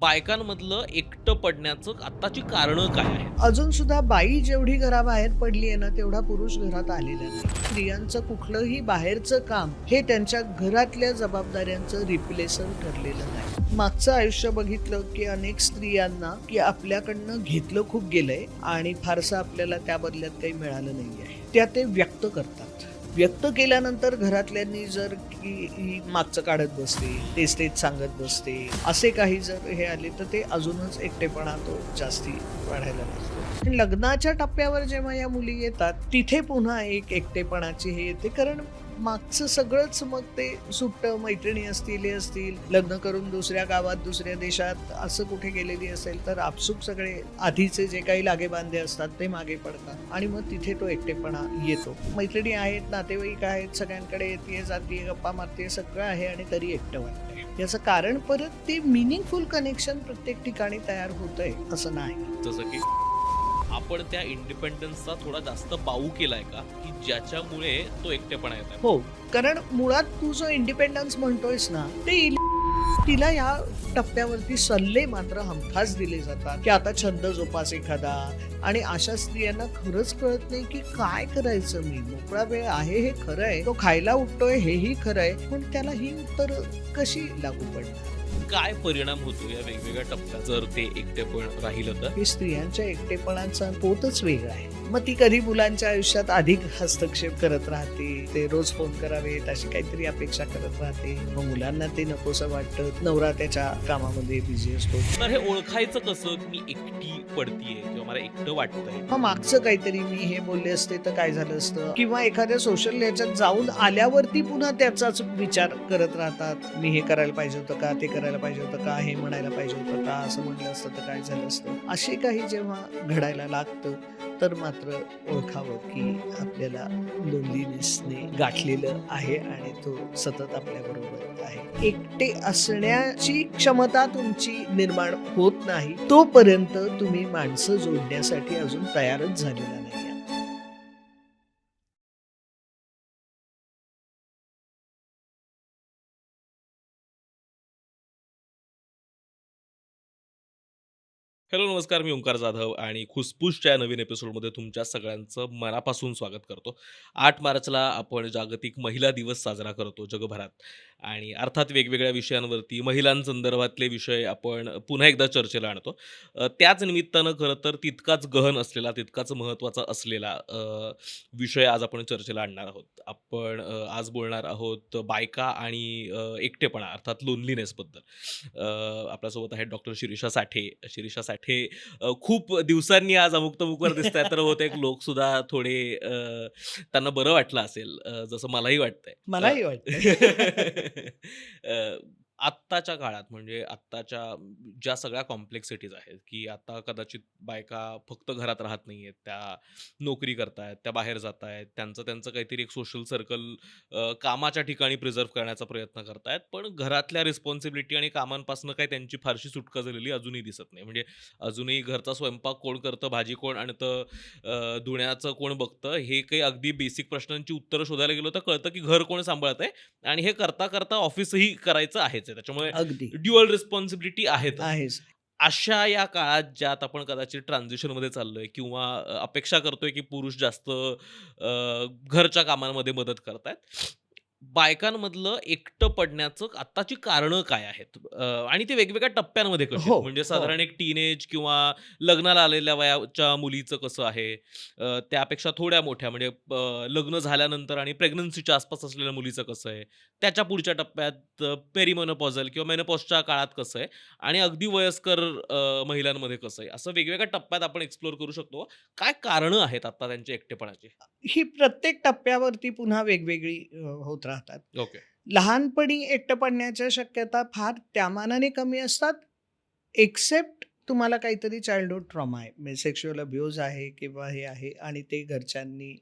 बायकांमधलं एकटं पडण्याचं आत्ताची कारणं काय आहेत? अजून सुद्धा बाई जेवढी घराबाहेर पडली आहे ना, तेवढा पुरुष घरात आलेला नाही. स्त्रियांचं कुठलंही बाहेरचं काम हे त्यांच्या घरातल्या जबाबदाऱ्यांचं रिप्लेसर ठरलेलं नाही. मागचं आयुष्य बघितलं की अनेक स्त्रियांना की आपल्याकडनं घेतलं खूप गेलंय आणि फारसं आपल्याला त्या बदल्यात काही मिळालं नाहीये. त्या ते व्यक्त करतात. व्यक्त केल्यानंतर घरातल्यांनी जर की ही मागचं काढत बसते, तेच तेच सांगत बसते, असे काही जर हे आले तर ते अजूनच एकटेपणा तो जास्ती वाढायला लागतो. लग्नाच्या टप्प्यावर जेव्हा या मुली येतात तिथे पुन्हा एक एकटेपणाची हे येते, कारण मागचं सगळंच मग ते सुट्टं, मैत्रिणी असतील, हे असतील, लग्न करून दुसऱ्या गावात, दुसऱ्या देशात असं कुठे गेलेली असेल तर आपसूक सगळे आधीचे जे काही लागेबांधे असतात ते मागे पडतात आणि मग तिथे तो एकटेपणा येतो. मैत्रिणी आहेत, नातेवाईक आहेत, सगळ्यांकडे येते जाते, गप्पा मारते, सगळं आहे आणि तरी एकटं वाटतंय. याचं कारण परत ते मिनिंगफुल कनेक्शन प्रत्येक ठिकाणी तयार होतंय असं नाही. जसं की आपण त्या इंडिपेंडन्सचा थोडा जास्त बाऊ केलाय का, की ज्याच्यामुळे तो एकटेपणा येत आहे? हो, कारण मुळात तू जो इंडिपेंडन्स म्हणतोयस ना, ते तिला या टप्प्यावरती सल्ले मात्र हमखास दिले जातात की आता छंद जोपास एखादा, आणि अशा स्त्रियांना खरंच कळत नाही की काय करायचं. मी मोकळा वेळ आहे हे खरं आहे, तो खायला उठतोय हेही खरं आहे, पण त्याला ही उत्तर कशी लागू पडणार. काय परिणाम होतो या वेगवेगळ्या टप्प्यात जर ते एकटेपण राहिलं तर? हे स्त्रियांच्या एकटेपणाचा पोतच वेगळा आहे. मग ती कधी मुलांच्या आयुष्यात अधिक हस्तक्षेप करत राहते, ते रोज फोन करावेत अशी काहीतरी अपेक्षा करत राहते, मग मुलांना ते नकोसं वाटतं, नवरा त्याच्या कामामध्ये बिझी असतो. तर हे ओळखायचं कसं की मी एकटी पडतीये किंवा मला एकटं वाटतंय? मग मागचं काहीतरी मी हे बोलले असते तर काय झालं असतं, किंवा एखाद्या सोशल ह्याच्यात जाऊन आल्यावरती पुन्हा त्याचाच विचार करत राहतात. मी हे करायला पाहिजे होतं का, ते करायला पाहिजे होतं का, हे म्हणायला पाहिजे होतं का, असं म्हणलं असतं तर काय झालं असतं. असे काही जेव्हा घडायला लागतं तर मात्र ओळखावं की आपल्याला लोनलीनेसने गाठलेलं आहे आणि तो सतत आपल्या बरोबर आहे. एकटे असण्याची क्षमता तुमची निर्माण होत नाही तोपर्यंत तुम्ही माणसं जोडण्यासाठी अजून तयारच झालेला नाही. हॅलो, नमस्कार. मी ओंकार जाधव आणि खुसपूसच्या नवीन एपिसोडमध्ये तुमच्या सगळ्यांचं मनापासून स्वागत करतो. 8 मार्चला आपण जागतिक महिला दिवस साजरा करतो जगभरात आणि अर्थात वेगवेगळ्या विषयांवरती महिलांसंदर्भातले विषय आपण पुन्हा एकदा चर्चेला आणतो. त्याच निमित्तानं खरं तर तितकाच गहन असलेला, तितकाच महत्त्वाचा असलेला विषय आज आपण चर्चेला आणणार आहोत. आपण आज बोलणार आहोत बायका आणि एकटेपणा अर्थात लोनलीनेसबद्दल. आपल्यासोबत आहेत डॉक्टर शिरीषा साठे. शिरीषा साठे खूप दिवसांनी आज अमुक-तमुकवर दिसतायत, तर बहुतेक लोकसुद्धा थोडे त्यांना बरं वाटलं असेल, जसं मलाही वाटतंय. मलाही वाटतंय. अ, आत्ताच्या काळात म्हणजे आत्ताच्या ज्या सगळ्या कॉम्प्लेक्सिटीज आहेत, की आता कदाचित बायका फक्त घरात राहत नाहीयेत, त्या नोकरी करतायत, त्या बाहेर जातायत, त्यांचं त्यांचं काहीतरी एक सोशल सर्कल कामाच्या ठिकाणी प्रिझर्व्ह करण्याचा प्रयत्न करतायत. पण घरातल्या रिस्पॉन्सिबिलिटी आणि कामांपासून काही त्यांची फारशी सुटका झालेली अजूनही दिसत नाही. म्हणजे अजूनही घरचा स्वयंपाक कोण करतं, भाजी कोण आणतं, धुण्याचं कोण बघतं, हे काही अगदी बेसिक प्रश्नांची उत्तरं शोधायला गेलो तर कळतं, की घर कोण सांभाळतंय आणि हे करता ऑफिसही करायचं आहेच आहे. त्याच्यामुळे अगदी ड्युअल रिस्पॉन्सिबिलिटी आहेतच. आहेच. अशा या काळात ज्यात आपण कदाचित ट्रान्झिशनमध्ये चाललोय किंवा अपेक्षा करतोय, की पुरुष जास्त घरच्या कामांमध्ये मदत करतायत. बायकांमधलं एकटं पडण्याचं आत्ताची कारणं काय आहेत? आणि ते वेगवेगळ्या टप्प्यांमध्ये कशी हो, आहेत? म्हणजे हो. साधारण एक टीनेज किंवा लग्नाला आलेल्या वयाच्या मुलीचं कसं आहे? त्यापेक्षा थोड्या मोठ्या म्हणजे लग्न झाल्यानंतर आणि प्रेग्नन्सीच्या आसपास असलेल्या मुलीचं कसं आहे? त्याच्या पुढच्या टप्प्यात पेरिमेनोपॉजल किंवा मेनोपॉजच्या काळात कसं आहे? आणि अगदी वयस्कर महिलांमध्ये कसं आहे? असं वेगवेगळ्या टप्प्यात आपण एक्सप्लोर करू शकतो. काय कारणं आहेत आता त्यांच्या एकटेपणाची? ही प्रत्येक टप्प्यावरती पुन्हा वेगवेगळी होत राहतात. ओके. लहानपणी एकटं पडण्याच्या शक्यता फार त्या मानाने कमी असतात, एक्सेप्ट तुम्हाला काहीतरी चाइल्डहूड ट्रॉमा आहे, म्हणजे सेक्शुअल अब्यूज आहे किंवा हे आहे आणि ते घरच्यांनी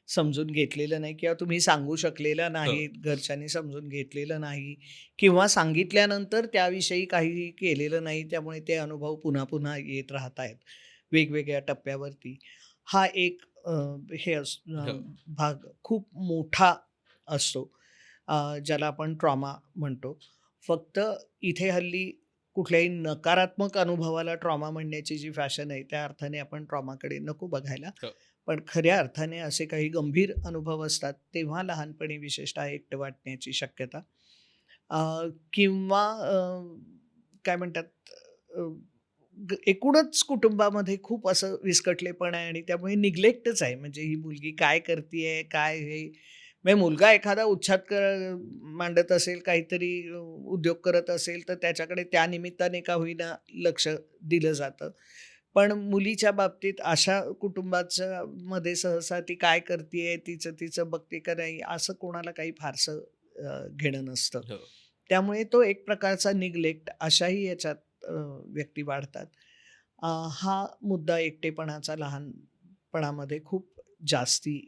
समजून घेतलेलं नाही किंवा तुम्ही सांगू शकलेलं हं. नाही, घरच्यांनी समजून घेतलेलं नाही किंवा सांगितल्यानंतर त्याविषयी काही केलेलं नाही, त्यामुळे ते अनुभव पुन्हा पुन्हा येत राहत आहेत वेगवेगळ्या टप्प्यावरती. हा एक हं. भाग खूप मोठा असतो, ज्याला आपण ट्रॉमा म्हणतो. फक्त इथे हल्ली कुठल्याही नकारात्मक अनुभवाला ट्रॉमा म्हणण्याची जी फॅशन आहे त्या अर्थाने आपण ट्रॉमाकडे नको बघायला. हो. पण खऱ्या अर्थाने असे काही गंभीर अनुभव असतात तेव्हा लहानपणी विशेषतः एकटं वाटण्याची शक्यता किंवा काय म्हणतात एकूणच कुटुंबामध्ये खूप असं विस्कटलेपण आहे आणि त्यामुळे निग्लेक्टच आहे. म्हणजे ही मुलगी काय करतीये, काय हे म्हणजे मुलगा एखादा उच्छाद मांडत असेल, काहीतरी उद्योग करत असेल, तर त्याच्याकडे त्या निमित्ताने का होईना लक्ष दिलं जातं. पण मुलीच्या बाबतीत अशा कुटुंबाच्या मध्ये सहसा ती काय करतीये, तिचं तिचं बघते का नाही, असं कोणाला काही फारसं घेणं नसतं. हो. त्यामुळे तो एक प्रकारचा निग्लेक्ट अशाही याच्यात व्यक्ती वाढतात. हा मुद्दा एकटेपणाचा लहानपणामध्ये खूप जास्ती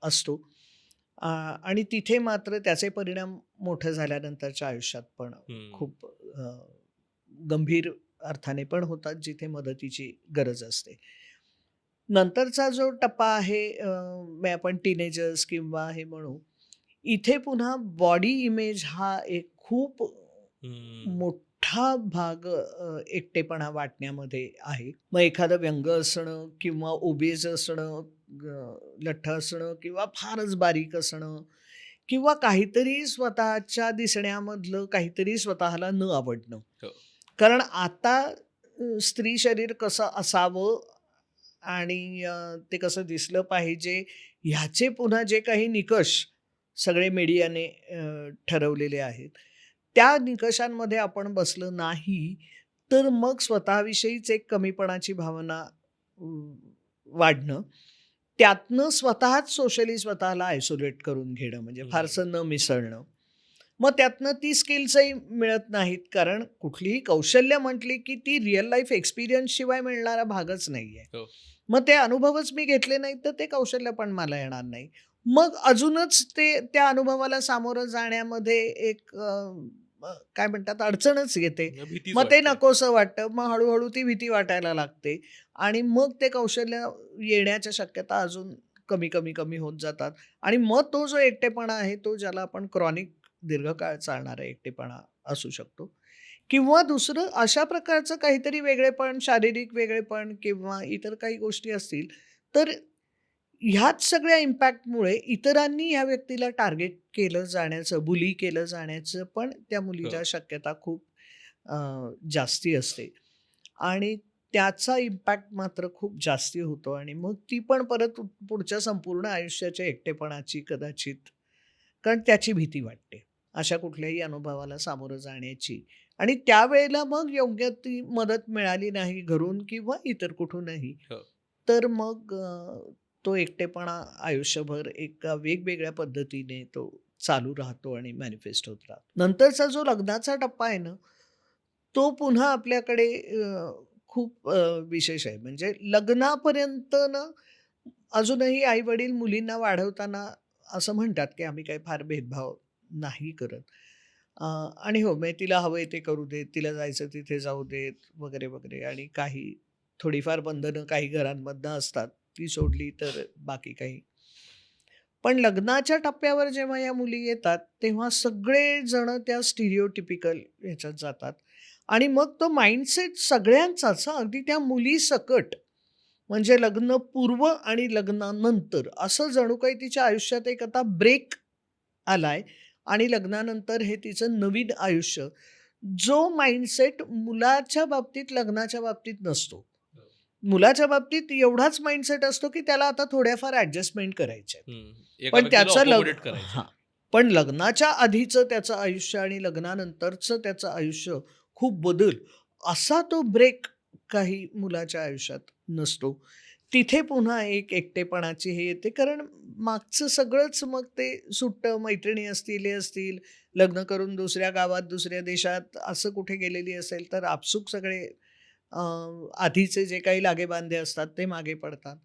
असतो. आणि तिथे मात्र त्याचे परिणाम मोठं झाल्यानंतरच्या आयुष्यात पण हं. खूप गंभीर अर्थाने पण होतात, जिथे मदतीची गरज असते. नंतरचा जो टप्पा आहे मग आपण टीनेजर्स किंवा हे म्हणू, इथे पुन्हा बॉडी इमेज हा एक खूप हं. मोठा भाग एकटेपणा वाटण्यामध्ये आहे. मग एखादं व्यंग असणं किंवा ओबेज असणं, लठ्ठ असणं किंवा फारच बारीक असणं किंवा काहीतरी स्वतःच्या दिसण्यामधलं काहीतरी स्वतःला न आवडणं. हो. कारण आता स्त्री शरीर कसं असावं आणि ते कसं दिसलं पाहिजे ह्याचे पुन्हा जे काही निकष सगळे मीडियाने ठरवलेले आहेत, त्या निकषांमध्ये आपण बसलं नाही, तर मग स्वतःविषयीच एक कमीपणाची भावना वाढणं, त्यातनं स्वतःच सोशली स्वतःला आयसोलेट करून घेणं, म्हणजे हं. फारसं न मिसळणं. मग त्यातनं ती स्किल्सही मिळत नाहीत, कारण कुठलीही कौशल्य म्हटली, की ती रिअल लाईफ एक्सपिरियन्स शिवाय मिळणारा भागच नाहीये. हो. मग ते अनुभवच मी घेतले नाहीत, तर ते कौशल्य पण मला येणार नाही. मग अजूनच ते त्या अनुभवाला सामोरं जाण्यामध्ये एक काय म्हणतात अडचणच येते. भीतीच मग ते वाटते. नकोसं वाटतं. मग हळू ती भीती वाटायला लागते आणि मग ते कौशल्य येण्याच्या शक्यता अजून कमी होत जातात आणि मग तो जो एकटेपणा आहे, तो ज्याला आपण क्रॉनिक दीर्घकाळ चालणारा एकटेपणा असू शकतो. किंवा दुसरं अशा प्रकारचं काहीतरी वेगळेपण, शारीरिक वेगळेपण किंवा इतर काही गोष्टी असतील, तर ह्याच सगळ्या इम्पॅक्टमुळे इतरांनी ह्या व्यक्तीला टार्गेट केलं जाण्याचं, बुली केलं जाण्याचं पण त्या हो. मुलीला शक्यता खूप अ, जास्ती असते आणि त्याचा इम्पॅक्ट मात्र खूप जास्ती होतो आणि मग ती पण परत पुढच्या संपूर्ण आयुष्याच्या एकटेपणाची कदाचित कारण त्याची भीती वाटते. अशा कुठल्याही अनुभवाला सामोरं जाण्याची आणि त्यावेळेला मग योग्य ती मदत मिळाली नाही घरून किंवा इतर कुठूनही, हो. तर मग तो एकटेपणा आयुष्यभर एका वेगवेगळ्या पद्धतीने तो चालू राहतो आणि मॅनिफेस्ट होत राहतो. नंतरचा जो लग्नाचा टप्पा आहे ना, तो पुन्हा आपल्याकडे खूप विशेष आहे. म्हणजे लग्नापर्यंत ना अजूनही आई-वडील मुलींना वाढवताना असं म्हणतात, की आम्ही काही फार भेदभाव नाही करत. आणि हो, म्हणजे तिला हवंय ते करू देत, तिला जायचं तिथे जाऊ देत वगैरे, वगैरे आणि काही थोडीफार बंधनं काही घरांमधनं असतात. ती सोडली तर बाकी काही. पण लग्नाच्या टप्प्यावर जेव्हा या मुली येतात, तेव्हा सगळे जण त्या स्टिरियोटिपिकल ह्याच्यात जातात आणि मग तो माइंडसेट सगळ्यांचाच हां, अगदी त्या मुलीसकट. म्हणजे लग्नपूर्व आणि लग्नानंतर असं जणू काही तिच्या आयुष्यात एक आता ब्रेक आलाय आणि लग्नानंतर हे तिचं नवीन आयुष्य, जो माइंडसेट मुलाच्या बाबतीत, लग्नाच्या बाबतीत नसतो. मुलाच्या बाबतीत एवढाच माइंडसेट असतो, की त्याला आता थोड्याफार ॲडजस्टमेंट करायच्या आहेत. हं. एका पण व्यक्तीला त्याचं अकोमोडेट करायचं हां. आहे. पण लग्नाच्या आधीचं त्याचं आयुष्य आणि लग्नानंतरचं त्याचं आयुष्य खूप असा तो ब्रेक काही मुलाच्या आयुष्यात नसतो. तिथे पुन्हा एक एकटेपणाची हे येते कारण मागचं सगळंच मग ते सुटतं. मैत्रिणी असतील, हे असतील, लग्न करून दुसऱ्या गावात, दुसऱ्या देशात असं कुठे गेलेली असेल तर आपसूक सगळे आधीचे जे काही लागेबांधे असतात ते मागे पडतात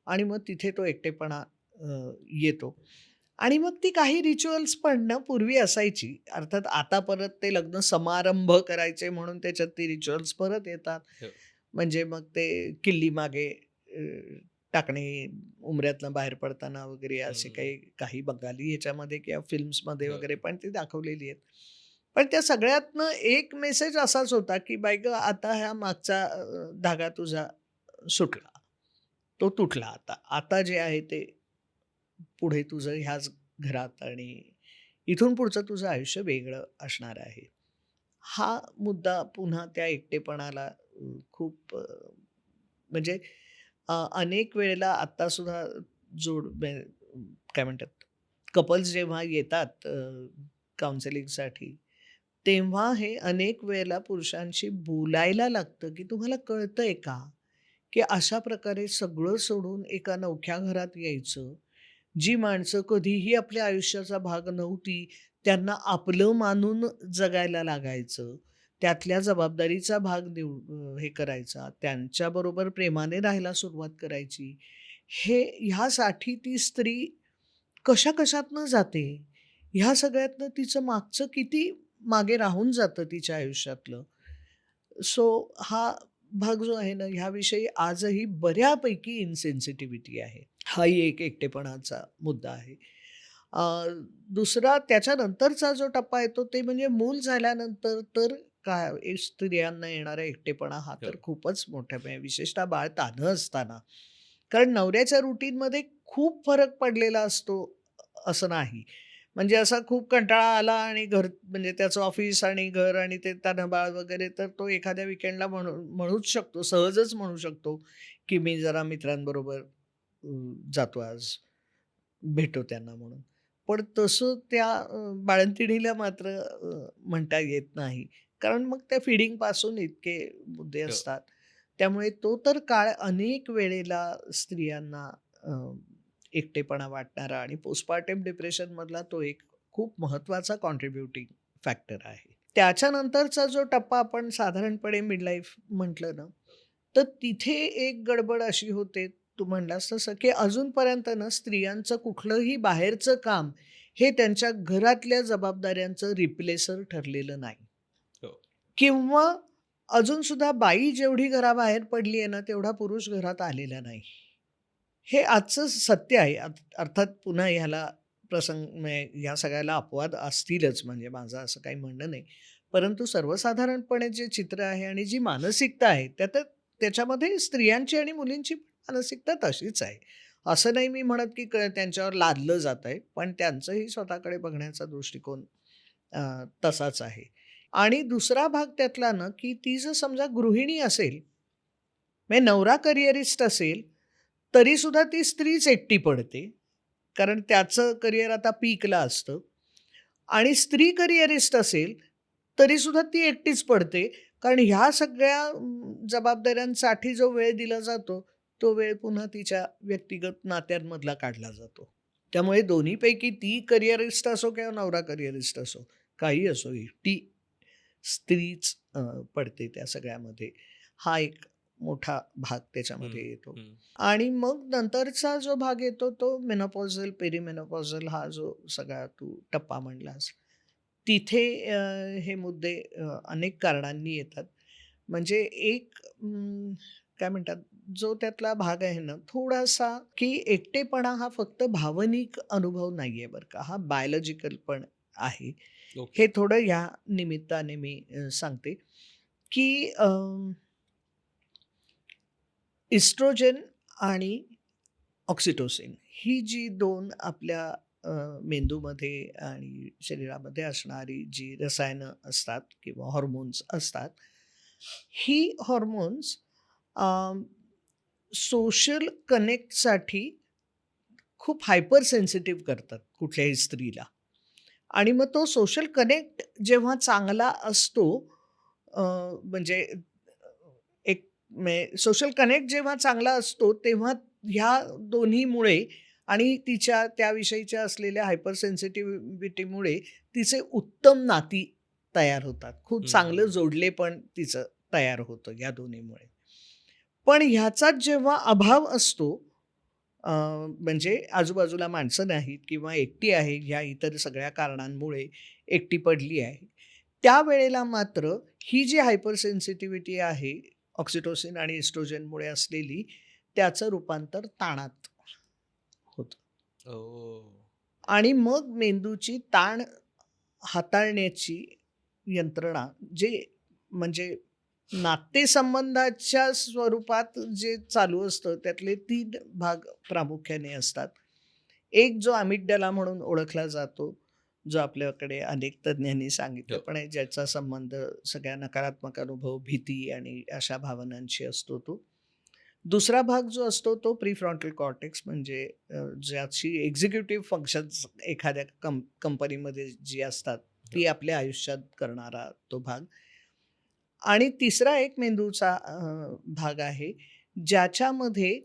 आणि मग तिथे तो एकटेपणा येतो. आणि मग ती काही रिच्युअल्स पण ना पूर्वी असायची. अर्थात आता परत ते लग्न समारंभ करायचे म्हणून त्याच्यात ती रिच्युअल्स परत येतात. हो. म्हणजे मग ते किल्ली मागे अ, टाकणे, उंबऱ्यातनं बाहेर पडताना वगैरे असे हं. काही काही बंगाली ह्याच्यामध्ये किंवा फिल्म्समध्ये हो. वगैरे पण ती दाखवलेली आहेत. पण त्या सगळ्यातनं एक मेसेज असाच होता, की "बाई गं, आता ह्या मागचा धागा तुझा सुटला. तो तुटला आता. आता जे आहे ते पुढे तुझं ह्याच घरात आणि इथून पुढचं तुझं आयुष्य वेगळं असणार आहे." हा मुद्दा पुन्हा त्या एकटेपणाला खूप म्हणजे अनेक वेळेला आत्तासुद्धा काय म्हणतात कपल्स जेव्हा येतात काउन्सिलिंगसाठी, तेव्हा हे अनेक वेळेला पुरुषांशी बोलायला लागतं, की तुम्हाला कळतंय का, की अशा प्रकारे सगळं सोडून एका नवख्या घरात यायचं. जी माणसं कधीही आपल्या आयुष्याचा भाग नव्हती, त्यांना आपलं मानून जगायला लागायचं. त्यातल्या जबाबदारीचा भाग हे करायचा. त्यांच्याबरोबर प्रेमाने राहायला सुरुवात करायची. ह्यासाठी ती स्त्री कशा-कशातनं जाते. ह्या सगळ्यातनं तिचं मागचं किती मागे राहून जातं तिच्या आयुष्यातलं. सो हा भाग जो आहे ना, ह्याविषयी आजही बऱ्यापैकी इन्सेन्सिटिव्हिटी आहे. हाही एक एकटेपणाचा मुद्दा आहे. अ, दुसरा त्याच्यानंतरचा जो टप्पा येतो ते म्हणजे मूल झाल्यानंतर तर काय स्त्रियांना येणारा एकटेपणा हा हो. तर खूपच मोठा म्हणजे विशेषतः बाळ तान्हं असताना. कारण नवऱ्याच्या रुटीनमध्ये खूप फरक पडलेला असतो असं नाही. म्हणजे असा खूप कंटाळा आला आणि घर म्हणजे त्याचं ऑफिस आणि घर आणि ते तान्हं बाळ वगैरे तर तो एखाद्या वीकेंडला म्हणूच शकतो, सहजच म्हणू शकतो, की मी जरा मित्रांबरोबर जातो आज. भेटो त्यांना म्हणून. पण तसं त्या बाळंतिणीला मात्र म्हणता येत नाही. कारण मग त्या फीडिंगपासून इतके मुद्दे हो. असतात. त्यामुळे तो तर काळ अनेक वेळेला स्त्रियांना अ, एकटेपणा वाटणारा आणि पोस्टपार्टम डिप्रेशनमधला तो एक खूप महत्त्वाचा कॉन्ट्रिब्युटिंग फॅक्टर आहे. त्याच्यानंतरचा जो टप्पा आपण साधारणपणे मिडलाईफ म्हटलं ना, तर तिथे एक गडबड अशी होते तू म्हणलास तसं, की अजूनपर्यंत ना स्त्रियांचं कुठलंही बाहेरचं काम हे त्यांच्या घरातल्या जबाबदाऱ्यांचं रिप्लेसर ठरलेलं नाही. हो. किंवा अजून सुद्धा बाई जेवढी घराबाहेर पडली आहे ना, तेवढा पुरुष घरात आलेला नाही. हे आजचं सत्य आहे. अर्थात पुन्हा ह्याला प्रसंग म्हणजे ह्या सगळ्याला अपवाद असतीलच म्हणजे माझं असं काही म्हणणं नाही. परंतु सर्वसाधारणपणे जे चित्र आहे आणि जी मानसिकता आहे त्याच्यामध्ये स्त्रियांची आणि मुलींची मानसिकता तशीच आहे. असं नाही मी म्हणत की त्यांच्यावर लादलं जातंय. पण त्यांचंही स्वतःकडे बघण्याचा दृष्टिकोन तसाच आहे. आणि दुसरा भाग त्यातला ना, की ती जर समजा गृहिणी असेल, म्हणजे नवरा करिअरिस्ट असेल, तरीसुद्धा ती स्त्रीच एकटी पडते. कारण त्याचं करिअर आता पीकला असतं आणि स्त्री करिअरिस्ट असेल, तरीसुद्धा ती एकटीच पडते. कारण ह्या सगळ्या जबाबदाऱ्यांसाठी जो वेळ दिला जातो, तो वेळ पुन्हा तिच्या व्यक्तिगत नात्यांमधला काढला जातो. त्यामुळे दोन्हीपैकी ती करिअरिस्ट असो किंवा नवरा करिअरिस्ट असो, काही असो, एकटी स्त्रीच पडते त्या सगळ्यामध्ये. हा एक मोठा भाग त्याच्यामध्ये हं, येतो. हं. आणि मग नंतरचा जो भाग येतो तो मेनोपॉझल, पेरिमेनोपॉझल हा जो सगळा तू टप्पा म्हणलास. तिथे हे मुद्दे अनेक कारणांनी येतात. म्हणजे एक काय म्हणतात, जो त्यातला भाग आहे ना, थोडासा की एकटेपणा हा फक्त भावनिक अनुभव नाहीये बरं का, हा बायोलॉजिकल पण आहे. ओके. हे थोडं ह्या निमित्ताने मी सांगते, की इस्ट्रोजेन आणि ऑक्सिटोसिन ही जी 2 आपल्या मेंदूमध्ये आणि शरीरामध्ये असणारी जी रसायनं असतात किंवा हॉर्मोन्स असतात, ही हॉर्मोन्स सोशल कनेक्टसाठी खूप हायपर सेन्सिटिव्ह करतात कुठल्याही स्त्रीला. आणि मग तो सोशल कनेक्ट जेव्हा चांगला असतो म्हणजे एक सोशल कनेक्ट जेव्हा चांगला असतो, तेव्हा ह्या दोन्हीमुळे आणि तिच्या त्याविषयीच्या असलेल्या हायपर सेन्सिटिव्हिटीमुळे तिचे उत्तम नाती तयार होतात. खूप चांगलं हं. जोडलेपण तिचं तयार होतं या दोन्हीमुळे. पण ह्याचाच जेव्हा अभाव असतो म्हणजे आजूबाजूला माणसं नाहीत किंवा एकटी आहे ह्या इतर सगळ्या कारणांमुळे एकटी पडली आहे. त्यावेळेला मात्र ही जी हायपर सेन्सिटिव्हिटी आहे, ऑक्सिटोसिन आणि इस्ट्रोजनमुळे असलेली, त्याचं रूपांतर ताणात होतं. ओह! आणि मग मेंदूची ताण हाताळण्याची यंत्रणा जे म्हणजे नातेसंबंधाच्या स्वरूपात जे चालू असतं त्यातले 3 भाग प्रामुख्याने असतात. एक जो अमिगडाला म्हणून ओळखला जातो, जो आपल्याकडे अनेक तज्ञांनी सांगितलं हो. पण आहे, ज्याचा संबंध सगळ्या नकारात्मक अनुभव, भीती आणि अशा भावनांशी असतो तो. दुसरा भाग जो असतो तो प्रीफ्रंटल कॉर्टेक्स म्हणजे ज्याची एक्झिक्युटिव्ह फंक्शन्स एखाद्या कंपनीमध्ये जी असतात, हो. ती आपल्या आयुष्यात करणारा तो भाग. आणि तिसरा एक मेंदूचा भाग आहे, ज्याच्यामध्ये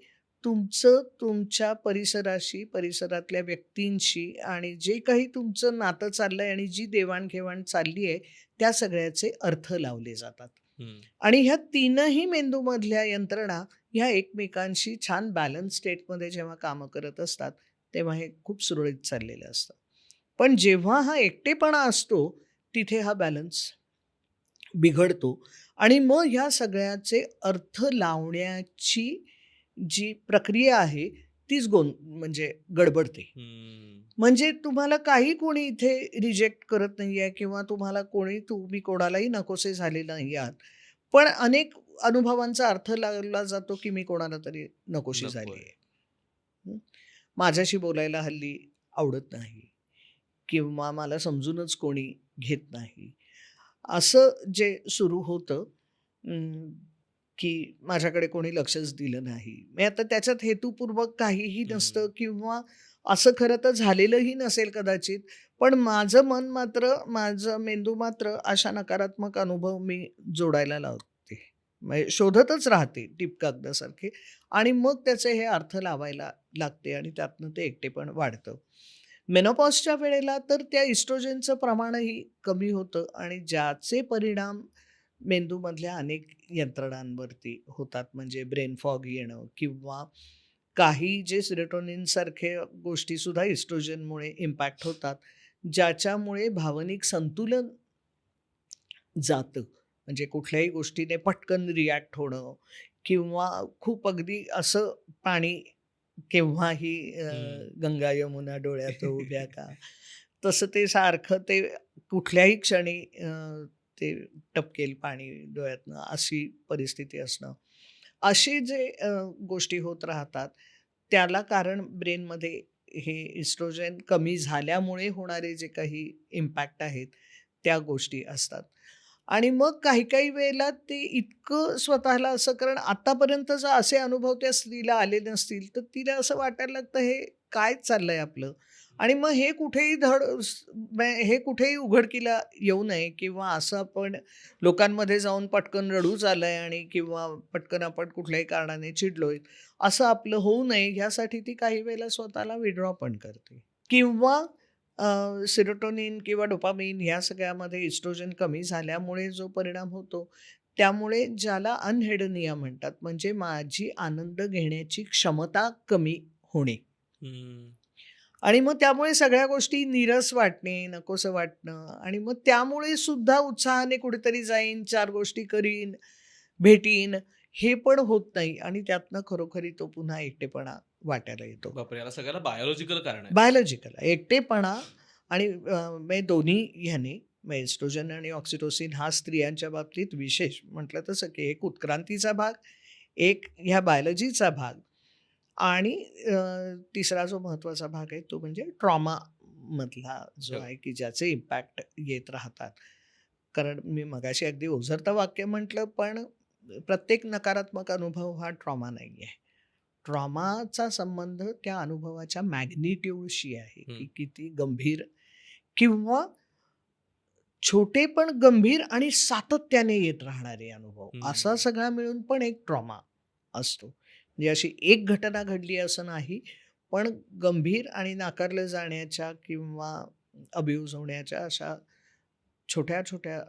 तुमचं तुमच्या परिसराशी, परिसरातल्या व्यक्तींशी आणि जे काही तुमचं नातं चाललंय आणि जी देवाण-घेवाण चालली आहे, त्या सगळ्याचे अर्थ लावले जातात. हं. आणि ह्या तीनही मेंदूमधल्या यंत्रणा ह्या एकमेकांशी छान बॅलन्स स्टेटमध्ये जेव्हा कामं करत असतात, तेव्हा हे खूप सुरळीत चाललेलं असतं. पण जेव्हा हा एकटेपणा असतो, तिथे हा बॅलन्स बिघडतो आणि मग ह्या सगळ्याचे अर्थ लावण्याची जी प्रक्रिया आहे, तीच म्हणजे गडबडते. हं. म्हणजे तुम्हाला काही कोणी इथे रिजेक्ट करत नाहीये किंवा तुम्ही कोणालाही नकोसे झाले नाही आहात. पण अनेक अनुभवांचा अर्थ लावला जातो, की मी कोणाला तरी नकोशी झाली नकोय. आहे. हं. माझ्याशी बोलायला हल्ली आवडत नाही किंवा मला समजूनच कोणी घेत नाही. असं जे सुरू होतं अं, की माझ्याकडे कोणी लक्षच दिलं नाही. मी आता त्याच्यात हेतुपूर्वक काहीही नसतं हं. किंवा असं खरं तर झालेलंही नसेल कदाचित. पण माझं मेंदू मात्र अशा नकारात्मक अनुभव मी जोडायला लावते. म्हणजे शोधतच राहते टिप कागदासारखे आणि मग त्याचे हे अर्थ लावायला लागते आणि त्यातनं ते एकटेपण वाढतं. मेनोपॉजच्या वेळेला तर त्या इस्ट्रोजनचं प्रमाणही कमी होतं आणि ज्याचे परिणाम मेंदूमधल्या अनेक यंत्रणांवरती होतात. म्हणजे ब्रेन फॉग येणं किंवा काही जे सेरोटोनिनसारखे गोष्टीसुद्धा इस्ट्रोजनमुळे इम्पॅक्ट होतात, ज्याच्यामुळे भावनिक संतुलन जातं. म्हणजे कुठल्याही गोष्टीने पटकन रिॲक्ट होणं किंवा खूप अगदी असं पाणी केव्हाही हं. गंगा यमुना डोळ्यात उभ्या का, तसं ते सारखं ते कुठल्याही क्षणी ते टपकेल पाणी डोळ्यातनं अशी परिस्थिती असणं. असे जे गोष्टी होत राहतात, त्याला कारण ब्रेनमध्ये हे इस्ट्रोजन कमी झाल्यामुळे होणारे जे काही इम्पॅक्ट आहेत, त्या गोष्टी असतात. आणि मग काही-काही वेळेला ते इतकं स्वतःला असं कारण आतापर्यंत जर असे अनुभव त्या स्त्रीला आले नसतील, तर तिला असं वाटायला लागतं, हे काय चाललंय आपलं? आणि मग हे कुठेही उघडकीला येऊ नये किंवा असं आपण लोकांमध्ये जाऊन पटकन रडूच आलंय आणि किंवा पटकन आपण कुठल्याही कारणाने चिडलोय, असं आपलं होऊ नये ह्यासाठी ती काही वेळेला स्वतःला विथड्रॉ पण करते. किंवा सेरोटोनिन किंवा डोपामाइन ह्या सगळ्यामध्ये इस्ट्रोजन कमी झाल्यामुळे जो परिणाम होतो, त्यामुळे ज्याला अनहेडोनिया म्हणतात, म्हणजे माझी आनंद घेण्याची क्षमता कमी होणे. हं. आणि मग त्यामुळे सगळ्या गोष्टी नीरस वाटणे, नकोसं वाटणं आणि मग त्यामुळे सुद्धा उत्साहाने कुठेतरी जाईन, 4 गोष्टी करीन, भेटीन, हे पण होत नाही आणि त्यातनं खरोखरी तो पुन्हा एकटेपणा वाटायला येतो. बापरे! याला सगळ्याला बायोलॉजिकल कारण आहे. बायोलॉजिकल एकटेपणा आणि म्हणजे दोन्ही ह्याने म्हणजे एस्ट्रोजन आणि ऑक्सिटोसिन हा स्त्रियांच्या बाबतीत विशेष म्हटलं तसं की एक उत्क्रांतीचा भाग, एक ह्या बायोलॉजीचा भाग आणि तिसरा जो महत्त्वाचा भाग आहे तो म्हणजे ट्रॉमा मधला जो हो. आहे की ज्याचे इम्पॅक्ट येत राहतात. कारण मी मगाशी अगदी ओझरतं वाक्य म्हटलं, पण प्रत्येक नकारात्मक अनुभव हा ट्रॉमा नाही आहे. ट्रॉमाचा संबंध त्या अनुभवाच्या मॅग्निट्यूडशी आहे, हं. की किती गंभीर किंवा छोटे पण गंभीर आणि सातत्याने येत राहणारे अनुभव, असा हं. सगळा मिळून पण एक ट्रॉमा असतो. म्हणजे अशी एक घटना घडली असं नाही, पण गंभीर आणि नाकारलं जाण्याच्या किंवा अब्यूज होण्याच्या अशा छोट्या-छोट्या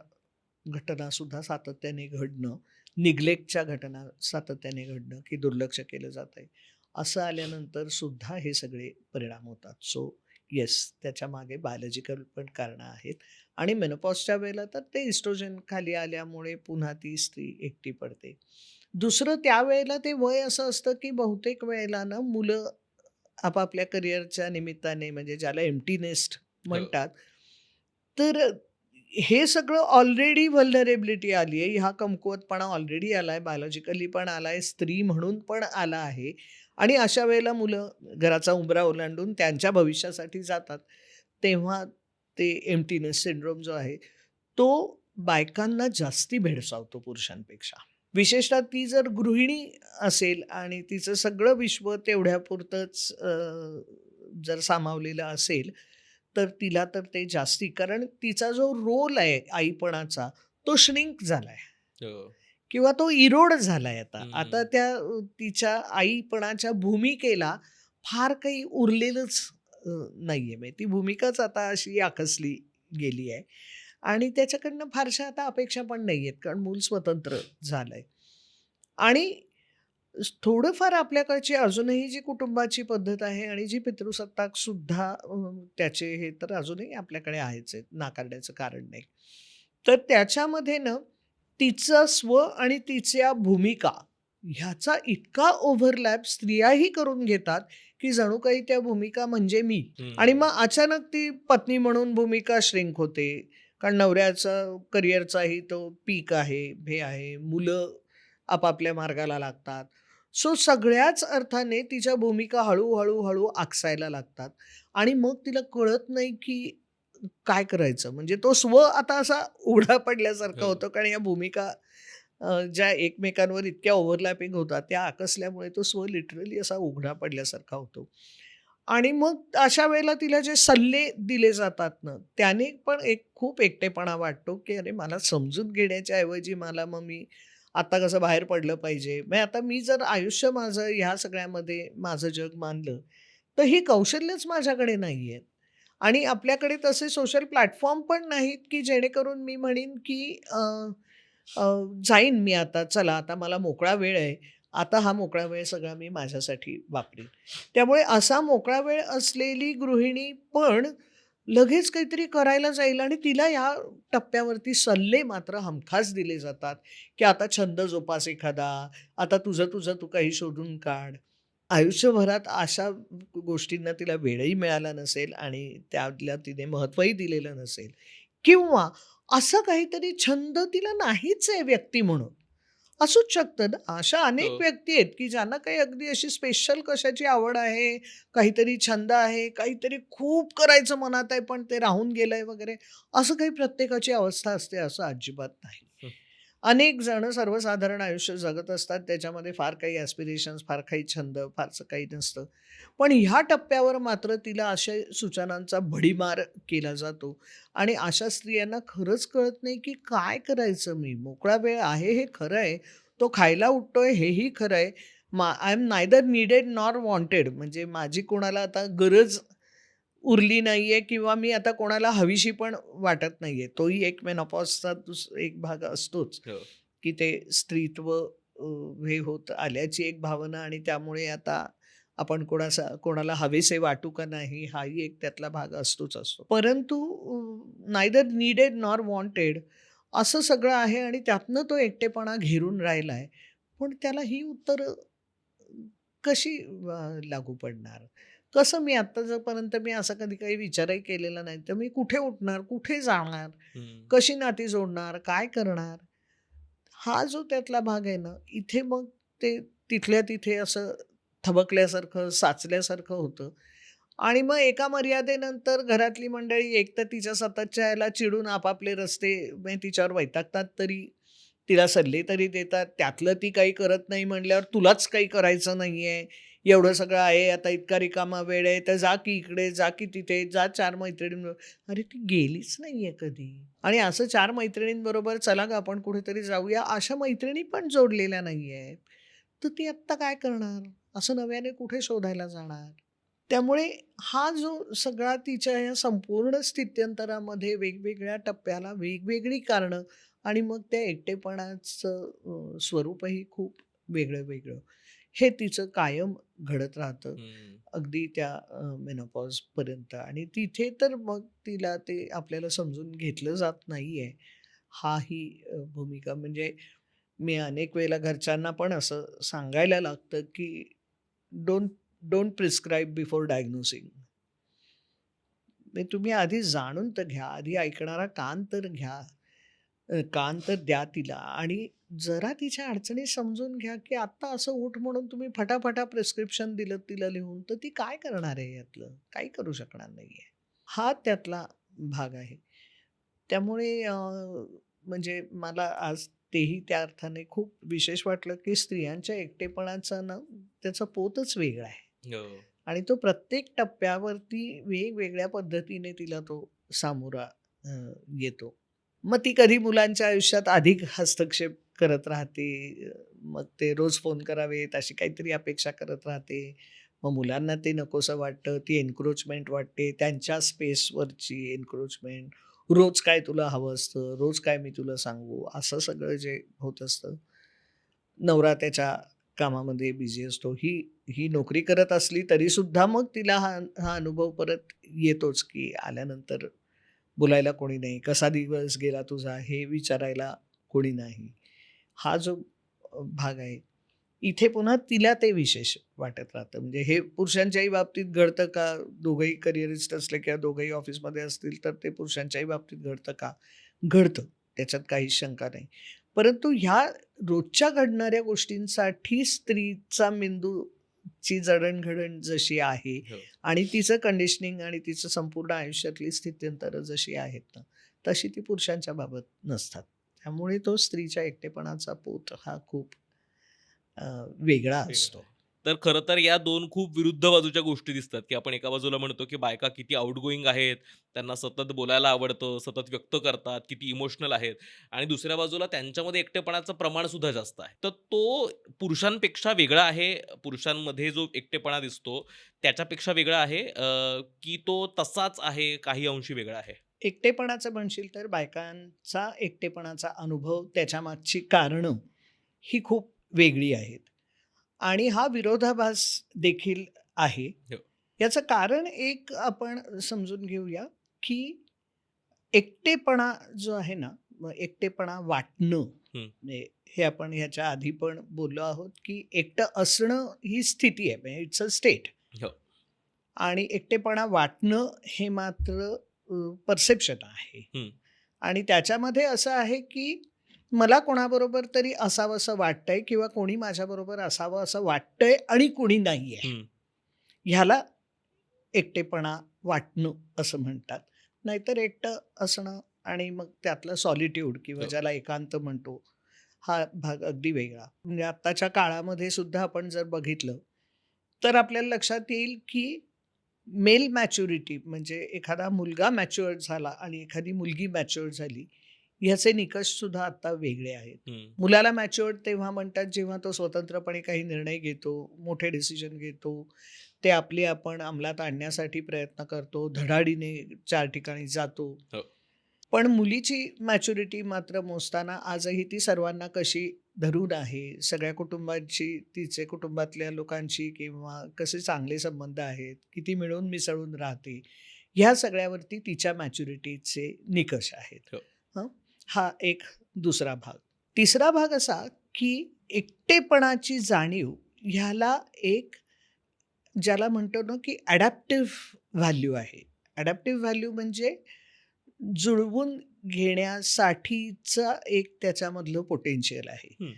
घटनासुद्धा सातत्याने घडणं, निग्लेक्टच्या घटना सातत्याने घडणं, की दुर्लक्ष केलं जातंय, असं आल्यानंतर सुद्धा हे सगळे परिणाम होतात. सो येस, त्याच्यामागे बायोलॉजिकल पण कारणं आहेत आणि मेनोपॉजच्या वेळेला तर ते इस्ट्रोजन खाली आल्यामुळे पुन्हा ती स्त्री एकटी पडते. दुसरं त्यावेळेला ते वय असं असतं, की बहुतेक वेळेला ना मुलं आपापल्या करिअरच्या निमित्ताने म्हणजे ज्याला एम्प्टी नेस्ट हो. म्हणतात, तर हे सगळं ऑलरेडी व्हल्नरेबिलिटी आली आहे. हा कमकुवतपणा ऑलरेडी आला आहे. बायोलॉजिकली पण आला आहे. स्त्री म्हणून पण आला आहे. आणि अशा वेळेला मुलं घराचा उंबरा ओलांडून त्यांच्या भविष्यासाठी जातात. तेव्हा ते एम्प्टीनेस सिंड्रोम जो आहे, तो बायकांना जास्ती भेडसावतो पुरुषांपेक्षा. विशेषतः ती जर गृहिणी असेल आणि तिचं सगळं विश्व तेवढ्यापुरतंच जर सामावलेलं असेल, तर तिला तर ते जास्ती कारण तिचा जो रोल आहे आईपणाचा, तो श्रिंक झालाय हो. किंवा तो इरोड झालाय आता. आता हं. त्या तिच्या आईपणाच्या भूमिकेला फार काही उरलेलंच नाहीये. म्हणजे ती भूमिकाच आता अशी आकसली गेली आहे आणि त्याच्याकडनं फारशा आता अपेक्षा पण नाहीयेत कारण मूल स्वतंत्र झालंय. आणि थोडंफार आपल्याकडची अजूनही जी कुटुंबाची पद्धत आहे आणि जी पितृसत्ताक सुद्धा त्याचे हे तर अजूनही आपल्याकडे आहेच आहेत, नाकारण्याचं कारण नाही. तर त्याच्यामध्ये ना तिचं स्व आणि तिच्या भूमिका ह्याचा इतका ओव्हरलॅप स्त्रियाही करून घेतात, की जणू काही त्या भूमिका म्हणजे मी. आणि हं. मग अचानक ती पत्नी म्हणून भूमिका श्रिंक होते. कारण नवऱ्याचा करिअरचाही तो पीक आहे, हे आहे, मुलं आपापल्या मार्गाला लागतात. सो सगळ्याच अर्थाने तिच्या भूमिका हळू आकसायला लागतात आणि मग तिला कळत नाही, की काय करायचं? म्हणजे तो स्व आता असा उघडा पडल्यासारखा हो. होतो कारण या भूमिका ज्या एकमेकांवर इतक्या ओव्हरलॅपिंग होतात, त्या आकसल्यामुळे तो स्व लिटरली असा उघडा पडल्यासारखा होतो. आणि मग अशा वेळेला तिला जे सल्ले दिले जातात ना, त्याने पण एक खूप एकटेपणा वाटतो, की अरे मला समजून घेण्याच्या ऐवजी मला मग मी आता कसं बाहेर पडलं पाहिजे. म्हणजे आता मी जर आयुष्य माझं ह्या सगळ्यामध्ये माझं जग मानलं, तर ही कौशल्यच माझ्याकडे नाहीयेत. आणि आपल्याकडे तसे सोशल प्लॅटफॉर्म पण नाहीत, की जेणेकरून मी म्हणीन, की अ, जाईन मी आता, चला आता मला मोकळा वेळ आहे. आता हा मोकळा वेळ सगळा मी माझ्यासाठी वापरीन. त्यामुळे असा मोकळा वेळ असलेली गृहिणी पण लगेच काहीतरी करायला जाईल आणि तिला या टप्प्यावरती सल्ले मात्र हमखास दिले जातात, की आता छंद जोपास एखादा, आता तुझं तू काही शोधून काढ. आयुष्यभरात अशा गोष्टींना तिला वेळही मिळाला नसेल आणि त्याला तिने महत्त्वही दिलेलं नसेल किंवा असं काहीतरी छंद तिला नाहीच आहे व्यक्ती म्हणून. असूच शकतं ना. अशा अनेक हो. व्यक्ती आहेत, की ज्यांना काही अगदी अशी स्पेशल कशाची आवड आहे, काहीतरी छंद आहे, काहीतरी खूप करायचं मनात आहे, पण ते राहून गेलंय वगैरे. असं काही प्रत्येकाची अवस्था असते असं अजिबात नाही. हं. अनेक जण सर्वसाधारण आयुष्य जगत असतात. त्याच्यामध्ये फार काही ॲस्पिरेशन्स, फार काही छंद, फारसं काही नसतं. पण ह्या टप्प्यावर मात्र तिला अशा सूचनांचा भडीमार केला जातो आणि अशा स्त्रियांना खरंच कळत नाही, की काय करायचं मी? मोकळा वेळ आहे हे खरं आहे. तो खायला उठतोय हेही खरं आहे. I am neither needed nor wanted म्हणजे माझी कोणाला आता गरज उरली नाहीये किंवा मी आता कोणाला हवीशी पण वाटत नाहीये. तोही एक मेनोपॉजचा एक भाग असतोच, हो. की ते स्त्रीत्व हे होत आल्याची एक भावना आणि त्यामुळे आता आपण कोणाला हवेसे वाटू का नाही हाही एक त्यातला भाग असतोच असतो. परंतु नायदर नीडेड नॉर वॉन्टेड असं सगळं आहे आणि त्यातनं तो एकटेपणा घेरून राहिलाय. पण त्याला ही उत्तरं कशी लागू पडणार? कसं मी आत्तापर्यंत मी असा कधी काही विचारही केलेला नाही. तर मी कुठे उठणार? कुठे जाणार? हं. कशी नाती जोडणार? काय करणार? हा जो त्यातला भाग आहे ना, इथे मग ते तिथल्या तिथे असं थबकल्यासारखं, साचल्यासारखं होतं आणि मग एका मर्यादेनंतर घरातली मंडळी एकतर तिच्या सततच्या ह्याला चिडून आपापले रस्ते म्हणजे तिच्यावर वैतागतात तरी, तिला सल्ले तरी देतात. त्यातलं ती काही करत नाही म्हणल्यावर तुलाच काही करायचं नाहीये. एवढं सगळं आहे, आता इतका रिकामा वेळ आहे, तर जा की इकडे, जा की तिथे, जा 4 मैत्रिणींबरोबर. अरे ती गेलीच नाहीये कधी. आणि असं 4 मैत्रिणींबरोबर चला गं आपण कुठेतरी जाऊया, अशा मैत्रिणी पण जोडलेल्या नाहीयेत. तर ती आत्ता काय करणार? असं नव्याने कुठे शोधायला जाणार? त्यामुळे हा जो सगळा तिच्या या संपूर्ण स्थित्यंतरामध्ये वेगवेगळ्या टप्प्याला वेगवेगळी कारणं आणि मग त्या एकटेपणाचं स्वरूपही खूप वेगळं-वेगळं. हे तिचं कायम घडत राहतं. हं. अगदी त्या मेनोपॉजपर्यंत आणि तिथे तर मग तिला ते आपल्याला समजून घेतलं जात नाहीये. हाही भूमिका म्हणजे मी अनेक वेळेला घरच्यांना पण असं सांगायला लागतं, की don't don't prescribe before diagnosing. म्हणजे तुम्ही आधी जाणून तर घ्या, आधी ऐकणारा कान तर घ्या, कान तर द्या तिला आणि जरा तिच्या अडचणी समजून घ्या, की आत्ता असं उठ म्हणून तुम्ही फटाफटा प्रिस्क्रिप्शन दिलं तिला लिहून, तर ती काय करणार आहे यातलं? काही करू शकणार नाहीये. हा त्यातला भाग आहे. त्यामुळे म्हणजे मला आज तेही त्या अर्थाने खूप विशेष वाटलं, की स्त्रियांच्या एकटेपणाचा ना त्याचा पोतच वेगळा आहे. हो. आणि तो प्रत्येक टप्प्यावरती वेगवेगळ्या पद्धतीने तिला तो सामोरा अ, येतो. मग ती कधी मुलांच्या आयुष्यात अधिक हस्तक्षेप करत राहते. मग ते रोज फोन करावेत अशी काहीतरी अपेक्षा करत राहते. मग मुलांना ते नकोसं वाटतं. ती एन्क्रोचमेंट वाटते. त्यांच्या स्पेसवरची एन्क्रोचमेंट. रोज काय तुला हवं असतं? रोज काय मी तुला सांगू? असं सगळं जे होत असतं. नवरा त्याच्या कामामध्ये बिझी असतो. ही ही नोकरी करत असली तरीसुद्धा मग तिला हा अनुभव परत येतोच, की आल्यानंतर बोलायला कोणी नाही. कसा दिवस गेला तुझा? हे विचारायला कोणी नाही. हा जो भाग आहे, इथे पुन्हा तिला ते विशेष वाटत राहतं. म्हणजे हे पुरुषांच्याही बाबतीत घडतं का? दोघंही करिअरिस्ट असले किंवा दोघंही ऑफिसमध्ये असतील, तर ते पुरुषांच्याही बाबतीत घडतं का? घडतं. त्याच्यात काहीच शंका नाही. परंतु ह्या रोजच्या घडणाऱ्या गोष्टींसाठी स्त्रीचा मेंदूची जडणघडण जशी आहे हो. आणि तिचं कंडिशनिंग आणि तिचं संपूर्ण आयुष्यातली स्थित्यंतरं जशी आहेत ना, तशी ती पुरुषांच्या बाबत नसतात. त्यामुळे तो स्त्रीच्या एकटेपणाचा पोत हा खूप वेगळा वेगळं असतो. आहे. तर खरं तर या 2 खूप विरुद्ध बाजूच्या गोष्टी दिसतात, की आपण एका बाजूला म्हणतो, की बायका किती आउटगोइंग आहेत, त्यांना सतत बोलायला आवडतं, सतत व्यक्त करतात, किती इमोशनल आहेत आणि दुसऱ्या बाजूला त्यांच्यामध्ये एकटेपणाचं प्रमाण सुद्धा जास्त आहे. तर तो पुरुषांपेक्षा वेगळा आहे, पुरुषांमध्ये जो एकटेपणा दिसतो त्याच्यापेक्षा वेगळा आहे की तो तसाच आहे, काही अंशी वेगळा आहे? एकटेपणाचं म्हणशील तर बायकांचा एकटेपणाचा अनुभव त्याच्यामागची कारणं ही खूप वेगळी आहेत आणि हा विरोधाभास देखील आहे. हो. याचं कारण एक आपण समजून घेऊया, की एकटेपणा जो आहे ना, मग एकटेपणा वाटणं हं. म्हणजे हे आपण ह्याच्या आधी पण बोललो आहोत, की एकटं असणं ही स्थिती आहे. म्हणजे इट्स अ स्टेट. हो. आणि एकटेपणा वाटणं हे मात्र परसेप्शन आहे. हं. आणि त्याच्यामध्ये असं आहे, की मला कोणाबरोबर तरी असावंसं वाटतंय किंवा कोणी माझ्याबरोबर असावं असं वाटतंय आणि कोणी नाहीये. हं. ह्याला एकटेपणा वाटणं असं म्हणतात. नाहीतर एकटं असणं आणि मग त्यातलं सॉलिट्यूड किंवा हो. ज्याला एकांत म्हणतो, हा भाग अगदी वेगळा. म्हणजे आत्ताच्या काळामध्ये सुद्धा आपण जर बघितलं, तर आपल्याला लक्षात येईल, की मेल मॅच्युरिटी म्हणजे एखादा मुलगा मॅच्युअर्ड झाला आणि एखादी मुलगी मॅच्युअर्ड झाली, ह्याचे निकषसुद्धा आता वेगळे आहेत. हं. मुलाला मॅच्युअर्ड तेव्हा म्हणतात, जेव्हा तो स्वतंत्रपणे काही निर्णय घेतो, मोठे डिसिजन घेतो. ते आपली आपण अंमलात आणण्यासाठी प्रयत्न करतो, धडाडीने 4 ठिकाणी जातो. हो. पण मुलीची मॅच्युरिटी मात्र मोजताना आजही ती सर्वांना कशी धरून आहे, सगळ्या कुटुंबांची, तिचे कुटुंबातल्या लोकांशी किंवा कसे चांगले संबंध आहेत, किती मिळून मिसळून राहते, ह्या सगळ्यावरती तिच्या मॅच्युरिटीचे निकष आहेत. हो. हं. हा एक दुसरा भाग. तिसरा भाग असा, की एकटेपणाची जाणीव ह्याला एक ज्याला म्हणतो ना, की अडॅप्टिव्ह व्हॅल्यू आहे. अडॅप्टिव्ह व्हॅल्यू म्हणजे जुळवून घेण्यासाठीचा एक त्याच्यामधलं पोटेन्शियल आहे. हं.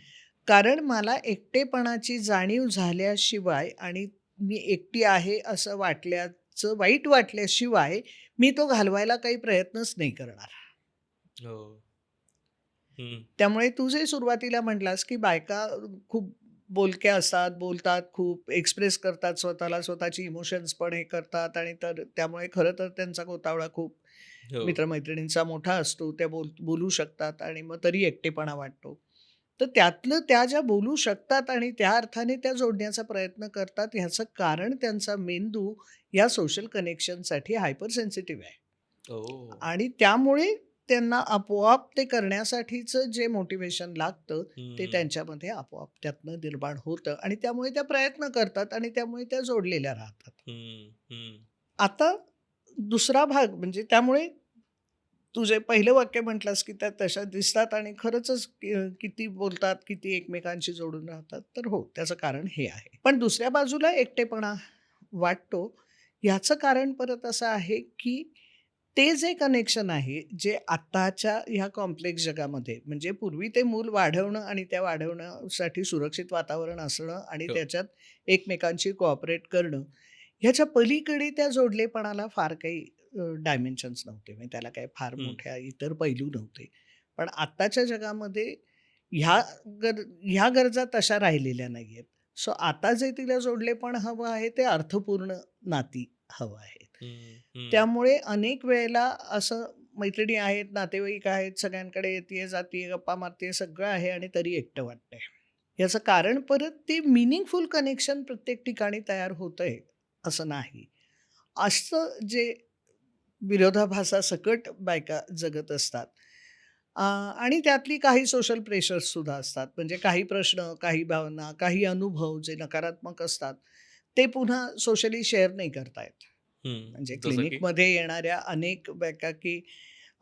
कारण मला एकटेपणाची जाणीव झाल्याशिवाय आणि मी एकटी आहे असं वाटल्याचं वाईट वाटल्याशिवाय मी तो घालवायला काही प्रयत्नच नाही करणार. हो. हं. त्यामुळे तू जे सुरुवातीला म्हटलास, की बायका खूप बोलक्या असतात, बोलतात खूप, एक्सप्रेस करतात स्वतःला, स्वतःची इमोशन्स पण हे करतात आणि तर त्यामुळे खरं तर त्यांचा गोतावळा खूप हो. मित्रमैत्रिणींचा मोठा असतो. त्या बोलू शकतात आणि मग तरी एकटेपणा वाटतो. तर त्यातलं त्या ज्या बोलू शकतात आणि त्या अर्थाने त्या जोडण्याचा प्रयत्न करतात, ह्याचं कारण त्यांचा मेंदू या सोशल कनेक्शनसाठी हायपर सेन्सिटिव्ह आहे. ओह! आणि त्यामुळे त्यांना आपोआप ते करण्यासाठीचं जे मोटिव्हेशन लागतं, ते हं. त्यांच्यामध्ये आपोआप त्यातनं निर्माण होतं आणि त्यामुळे त्या प्रयत्न करतात आणि त्यामुळे त्या जोडलेल्या राहतात. हं. हं. आता दुसरा भाग म्हणजे त्यामुळे तू जे पहिलं वाक्य म्हटलंस, की त्या तशा दिसतात आणि खरंचच किती बोलतात, किती एकमेकांशी जोडून राहतात. तर हो, त्याचं कारण हे आहे. पण दुसऱ्या बाजूला एकटेपणा वाटतो, ह्याचं कारण परत असं आहे, की ते जे कनेक्शन आहे, जे आत्ताच्या ह्या कॉम्प्लेक्स जगामध्ये म्हणजे पूर्वी ते मूल वाढवणं आणि त्या वाढवण्यासाठी सुरक्षित वातावरण असणं आणि हो. त्याच्यात एकमेकांशी कोऑपरेट करणं, ह्याच्या पलीकडे त्या जोडलेपणाला फार काही डायमेन्शन्स नव्हते. म्हणजे त्याला काही फार हं. मोठ्या इतर पैलू नव्हते. पण आत्ताच्या जगामध्ये ह्या ह्या गरजा तशा राहिलेल्या नाहीयेत. सो आता जे तिला जोडलेपण हवं आहे, ते अर्थपूर्ण नाती हवं आहे. हं, हं. त्यामुळे अनेक वेळेला असं मैत्रिणी आहेत, नातेवाईक आहेत, सगळ्यांकडे येतीये, जातीये, गप्पा मारतीये, सगळं आहे आणि तरी एकटं वाटतंय. याचं कारण परत ते मीनिंगफुल कनेक्शन प्रत्येक ठिकाणी तयार होतंय असं नाही. असं जे विरोधाभासासकट बायका जगत असतात. आणि त्यातली काही सोशल प्रेशर्ससुद्धा असतात. म्हणजे काही प्रश्न, काही भावना, काही अनुभव जे नकारात्मक असतात, ते पुन्हा सोशली शेअर नाही करता येत. म्हणजे हं. जसं की? क्लिनिकमध्ये येणाऱ्या अनेक बायका की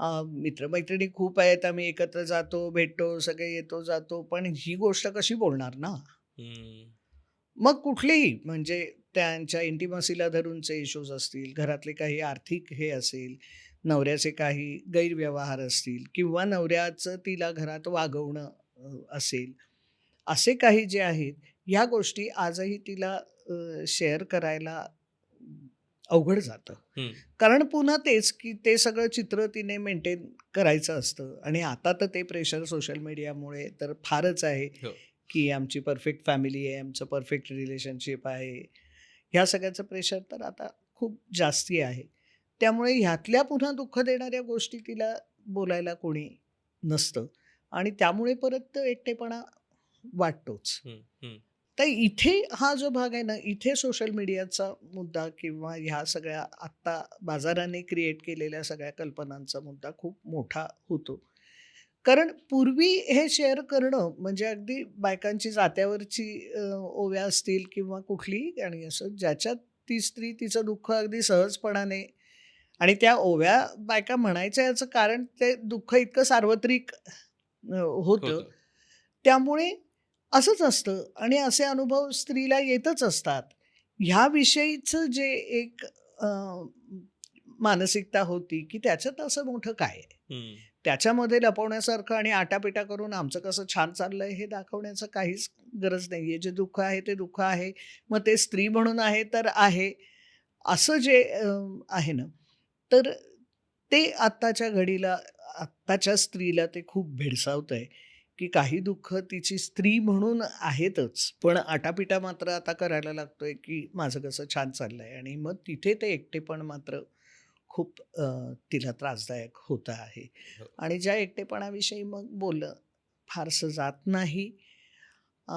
मित्र-मैत्रिणी खूप आहेत, आम्ही एकत्र जातो, भेटतो, सगळे येतो, जातो, पण ही गोष्ट कशी बोलणार ना? हं. मग कुठलेही म्हणजे त्यांच्या इंटिमसीला धरूनचे इश्यूज असतील, घरातले काही आर्थिक हे असेल, नवऱ्याचे काही गैरव्यवहार असतील किंवा नवऱ्याचं तिला घरात वागवणं असेल, असे काही जे आहेत, ह्या गोष्टी आजही तिला शेअर करायला अवघड जातं. हं. कारण पुन्हा तेच, की ते सगळं चित्र तिने मेंटेन करायचं असतं आणि आता तर ते प्रेशर सोशल मीडियामुळे तर फारच आहे, हो. की आमची परफेक्ट फॅमिली आहे, आमचं परफेक्ट रिलेशनशिप आहे. ह्या सगळ्याचं प्रेशर तर आता खूप जास्ती आहे. त्यामुळे ह्यातल्या पुन्हा दुःख देणाऱ्या गोष्टी तिला बोलायला कोणी नसतं आणि त्यामुळे परत तो एकटेपणा वाटतोच. हं, हं. तर इथे हा जो भाग आहे ना, इथे सोशल मीडियाचा मुद्दा किंवा ह्या सगळ्या आत्ता बाजाराने क्रिएट केलेल्या सगळ्या कल्पनांचा मुद्दा खूप मोठा होतो. कारण पूर्वी हे शेअर करणं म्हणजे अगदी बायकांची जात्यावरची ओव्या असतील किंवा कुठलीही गाणी असो, ज्याच्यात ती स्त्री तिचं दुःख अगदी सहजपणाने आणि त्या ओव्या बायका म्हणायच्या याचं कारण ते दुःख इतकं सार्वत्रिक होतं. होतं. त्यामुळे असंच असतं आणि असे अनुभव स्त्रीला येतच असतात. ह्याविषयीचं जे एक अ, मानसिकता होती, की त्याच्यात असं मोठं काय आहे? हं. त्याच्यामध्ये लपवण्यासारखं आणि आटापिटा करून आमचं कसं छान चाललंय हे दाखवण्याचं काहीच गरज नाहीये. जे दुःख आहे ते दुःख आहे. मग ते स्त्री म्हणून आहे तर आहे. असं जे आहे ना, तर ते आत्ताच्या घडीला, आत्ताच्या स्त्रीला ते खूप भेडसावतंय, की काही दुःख तिची स्त्री म्हणून आहेतच, पण आटापिटा मात्र आता करायला लागतोय, की माझं कसं छान चाललंय आणि मग तिथे ते एकटेपण मात्र खूप तिला त्रासदायक होतं आहे. हो. आणि ज्या एकटेपणाविषयी मग बोललं फारसं जात नाही. अ,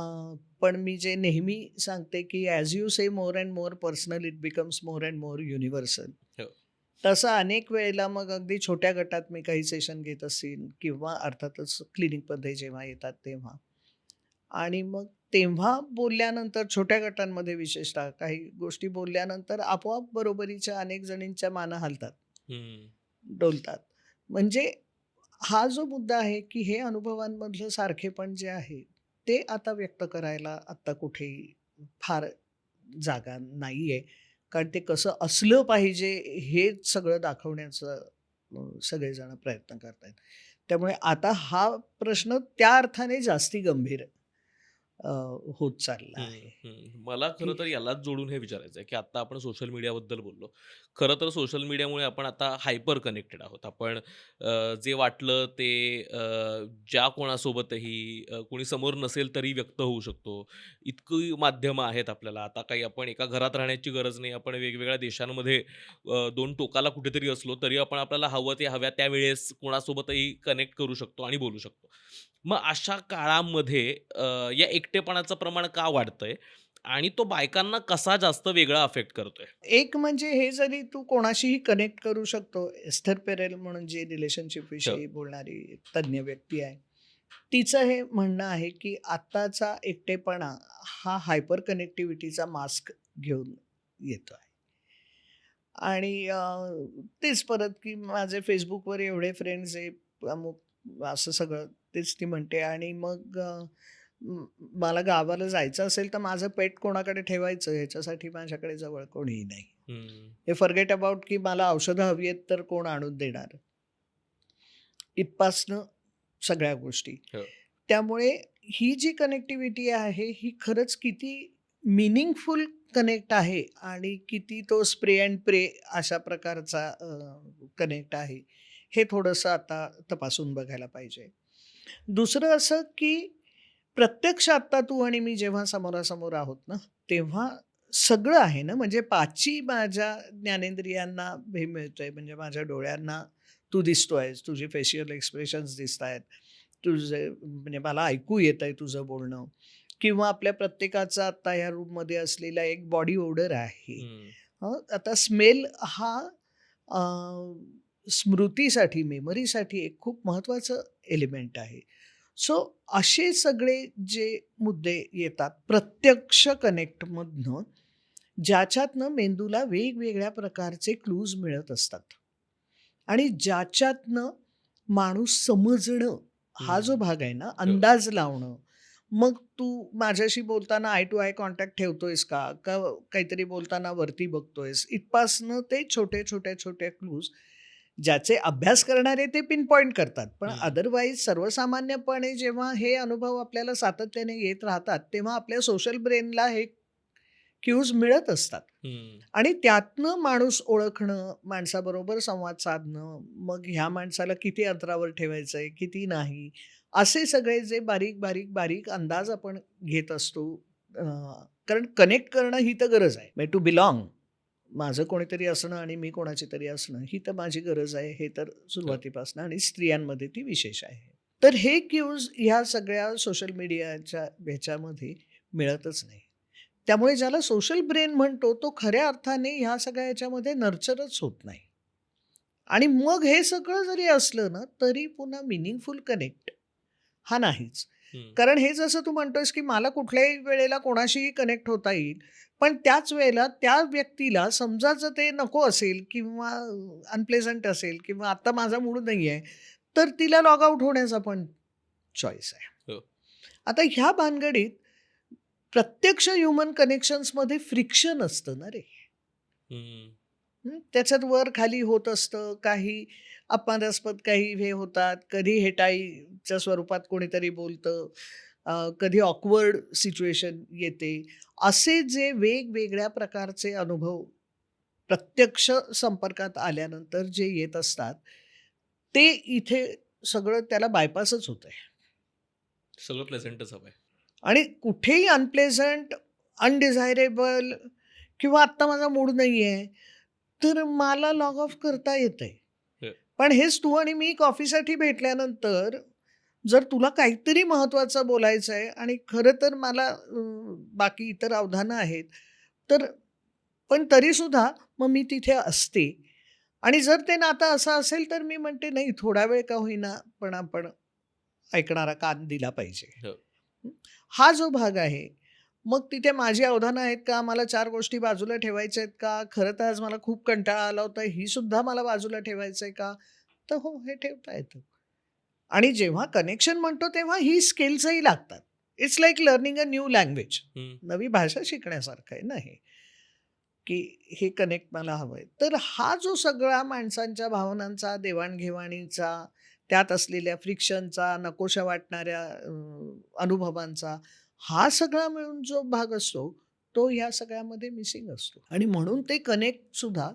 पण मी जे नेहमी सांगते, की as you say more and more personal it becomes more and more universal. हो. तसं अनेक वेळेला मग अगदी छोट्या गटात मी काही सेशन घेत असेन किंवा अर्थातच क्लिनिकमध्ये जेव्हा येतात तेव्हा. आणि मग तेव्हा बोलल्यानंतर छोट्या गटांमध्ये विशेषतः काही गोष्टी बोलल्यानंतर आपोआप बरोबरीच्या अनेक जणींच्या माना हलतात, हं. डोलतात. म्हणजे हा जो मुद्दा आहे, की हे अनुभवांमधलं सारखेपण जे आहे, ते आता व्यक्त करायला आत्ता कुठेही फार जागा नाहीये. कारण ते कसं असलं पाहिजे हेच सगळं दाखवण्याचा सगळेजण प्रयत्न करतायत. त्यामुळे आता हा प्रश्न त्या अर्थाने जास्ती गंभीर अ, होत चालला हं, आहे, हं. मला खरं की तर यालाच जोडून हे विचारायचं आहे, की आता आपण सोशल मीडियाबद्दल बोललो. खरं तर सोशल मीडियामुळे आपण आता हायपर कनेक्टेड आहोत. आपण जे वाटलं ते ज्या कोणासोबतही कोणी समोर नसेल तरी व्यक्त होऊ शकतो. इतकी माध्यमं आहेत आपल्याला. आता काही आपण एका घरात राहण्याची गरज नाही. आपण वेगवेगळ्या देशांमध्ये 2 टोकाला कुठेतरी असलो तरी आपण आपल्याला हवं ते हव्या त्यावेळेस कोणासोबतही कनेक्ट करू शकतो आणि बोलू शकतो. मग अशा काळामध्ये या एकटेपणाचं प्रमाण का वाढतंय आणि तो बायकांना कसा जास्त वेगळा अफेक्ट करतोय? एक म्हणजे हे जरी तू कोणाशीही कनेक्ट करू शकतो. एस्थर पेरेल म्हणून जी हो. रिलेशनशिपविषयी बोलणारी तज्ञ व्यक्ती आहे. तिचं हे म्हणणं आहे, की आत्ताचा एकटेपणा हा हायपर कनेक्टिव्हिटीचा मास्क घेऊन येतो आहे. आणि तेच परत, की माझे Facebookवर एवढे फ्रेंड्स आहे, अमुक असं सगळं तेच ती म्हणते आणि मग मला गावाला जायचं असेल तर माझं पेट कोणाकडे ठेवायचं ह्याच्यासाठी माझ्याकडे जवळ कोणीही नाही. हं. हे फॉरगेट अबाउट की मला औषधं हवी आहेत तर कोण आणून देणार? इथपासनं सगळ्या गोष्टी. हो. त्यामुळे ही जी कनेक्टिव्हिटी आहे ही खरंच किती मीनिंगफुल कनेक्ट आहे आणि किती तो स्प्रे अँड प्रे अशा प्रकारचा कनेक्ट आहे, हे थोडंसं आता तपासून बघायला पाहिजे. दुसरं असं की प्रत्यक्ष आत्ता तू आणि मी जेव्हा समोरासमोर आहोत ना, तेव्हा सगळं आहे ना, म्हणजे पाची माझ्या ज्ञानेंद्रियांना हे मिळतंय, म्हणजे माझ्या डोळ्यांना तू दिसतोयस, तुझे फेशियल एक्सप्रेशन्स दिसतायत, तुझे म्हणजे मला ऐकू येतंय तुझं बोलणं किंवा आपल्या प्रत्येकाचा आत्ता ह्या रूममध्ये असलेला एक बॉडी ओडर आहे. हं. आता स्मेल हा अ, स्मृतीसाठी, मेमरीसाठी एक खूप महत्त्वाचं एलिमेंट आहे. सो असे सगळे जे मुद्दे येतात प्रत्यक्ष कनेक्टमधनं, ज्याच्यातनं मेंदूला वेगवेगळ्या प्रकारचे क्लूज मिळत असतात आणि ज्याच्यातनं माणूस समजणं हा जो हं. भाग आहे ना, हो. अंदाज लावणं. मग तू माझ्याशी बोलताना आय टू आय कॉन्टॅक्ट ठेवतोयस का? का काहीतरी बोलताना वरती बघतोयस? इथपासनं ते छोटे-छोटे क्लूज ज्याचे अभ्यास करणारे ते पिन पॉइंट करतात. पण हं. अदरवाईज सर्वसामान्यपणे जेव्हा हे अनुभव आपल्याला सातत्याने येत राहतात, तेव्हा आपल्या सोशल ब्रेनला हे क्यूज मिळत असतात. हं. आणि त्यातनं माणूस ओळखणं, माणसाबरोबर संवाद साधणं, मग ह्या माणसाला किती अंतरावर ठेवायचंय, किती नाही, असे सगळे जे बारीक अंदाज आपण घेत असतो. अ, कारण कनेक्ट करणं ही तर गरज आहे. म्हणजे टू बिलॉन्ग. माझं कोणीतरी असणं आणि मी कोणाची तरी असणं ही तर माझी गरज आहे, हे तर हो. सुरुवातीपासून आणि स्त्रियांमध्ये ती विशेष आहे. तर हे क्यूज ह्या सगळ्या सोशल मीडियाच्या ह्याच्यामध्ये मिळतच नाही. त्यामुळे ज्याला सोशल ब्रेन म्हणतो, तो खऱ्या अर्थाने ह्या सगळ्या ह्याच्यामध्ये नर्चरच होत नाही. आणि मग हे सगळं जरी असलं ना, तरी पुन्हा मीनिंगफुल कनेक्ट हा नाहीच. हं. कारण हे जसं तू म्हणतोयस, की मला कुठल्याही वेळेला कोणाशीही कनेक्ट होता येईल. पण त्याच वेळेला त्या व्यक्तीला समजा जर ते नको असेल किंवा अनप्लेझंट असेल किंवा आता माझा मूड नाहीये, तर तिला लॉग आउट होण्याचा पण चॉईस आहे. हो. आता ह्या भानगडीत प्रत्यक्ष ह्युमन कनेक्शन्समध्ये फ्रिक्शन असतं ना रे. हं. त्याच्यात वर-खाली होत असतं, काही अपमानास्पद काही हे होतात, कधी हेटाळीच्या स्वरूपात कोणीतरी बोलतं, कधी ऑकवर्ड सिच्युएशन येते. असे जे वेगवेगळ्या प्रकारचे अनुभव प्रत्यक्ष संपर्कात आल्यानंतर जे येत असतात, ते इथे सगळं त्याला बायपासच होतंय. सगळं प्लेझंटच हवंय. आणि कुठेही अनप्लेझंट, अनडिझायरेबल किंवा आत्ता माझा मूड नाहीये, तर मला लॉग ऑफ करता येतंय. हो. पण हेच तू आणि मी कॉफीसाठी भेटल्यानंतर जर तुला काहीतरी महत्त्वाचं बोलायचं आहे आणि खरं तर मला बाकी इतर अवधानं आहेत, तर पण तरीसुद्धा मग मी तिथे असते आणि जर ते नातं असं असेल, तर मी म्हणते, "नाही, थोडा वेळ का होईना, पण आपण ऐकणारा कान दिला पाहिजे." हो. हं. हा जो भाग आहे, मग तिथे माझी अवधानं आहेत का? मला 4 गोष्टी बाजूला ठेवायच्या आहेत का? खरं तर आज मला खूप कंटाळा आला होता, ही सुद्धा मला बाजूला ठेवायचं आहे का? तर हो, हे ठेवता येतं. आणि जेव्हा कनेक्शन म्हणतो तेव्हा ही स्किल्सही लागतात. It's like learning a new language. हं. नवी भाषा शिकण्यासारखं आहे ना हे, की हे कनेक्ट मला हवंय. तर हा जो सगळा माणसांच्या भावनांचा, देवाण-घेवाणीचा, त्यात असलेल्या फ्रिक्शनचा, नकोशा वाटणाऱ्या अनुभवांचा, हा सगळा मिळून जो भाग असतो, तो ह्या सगळ्यामध्ये मिसिंग असतो. आणि म्हणून ते कनेक्टसुद्धा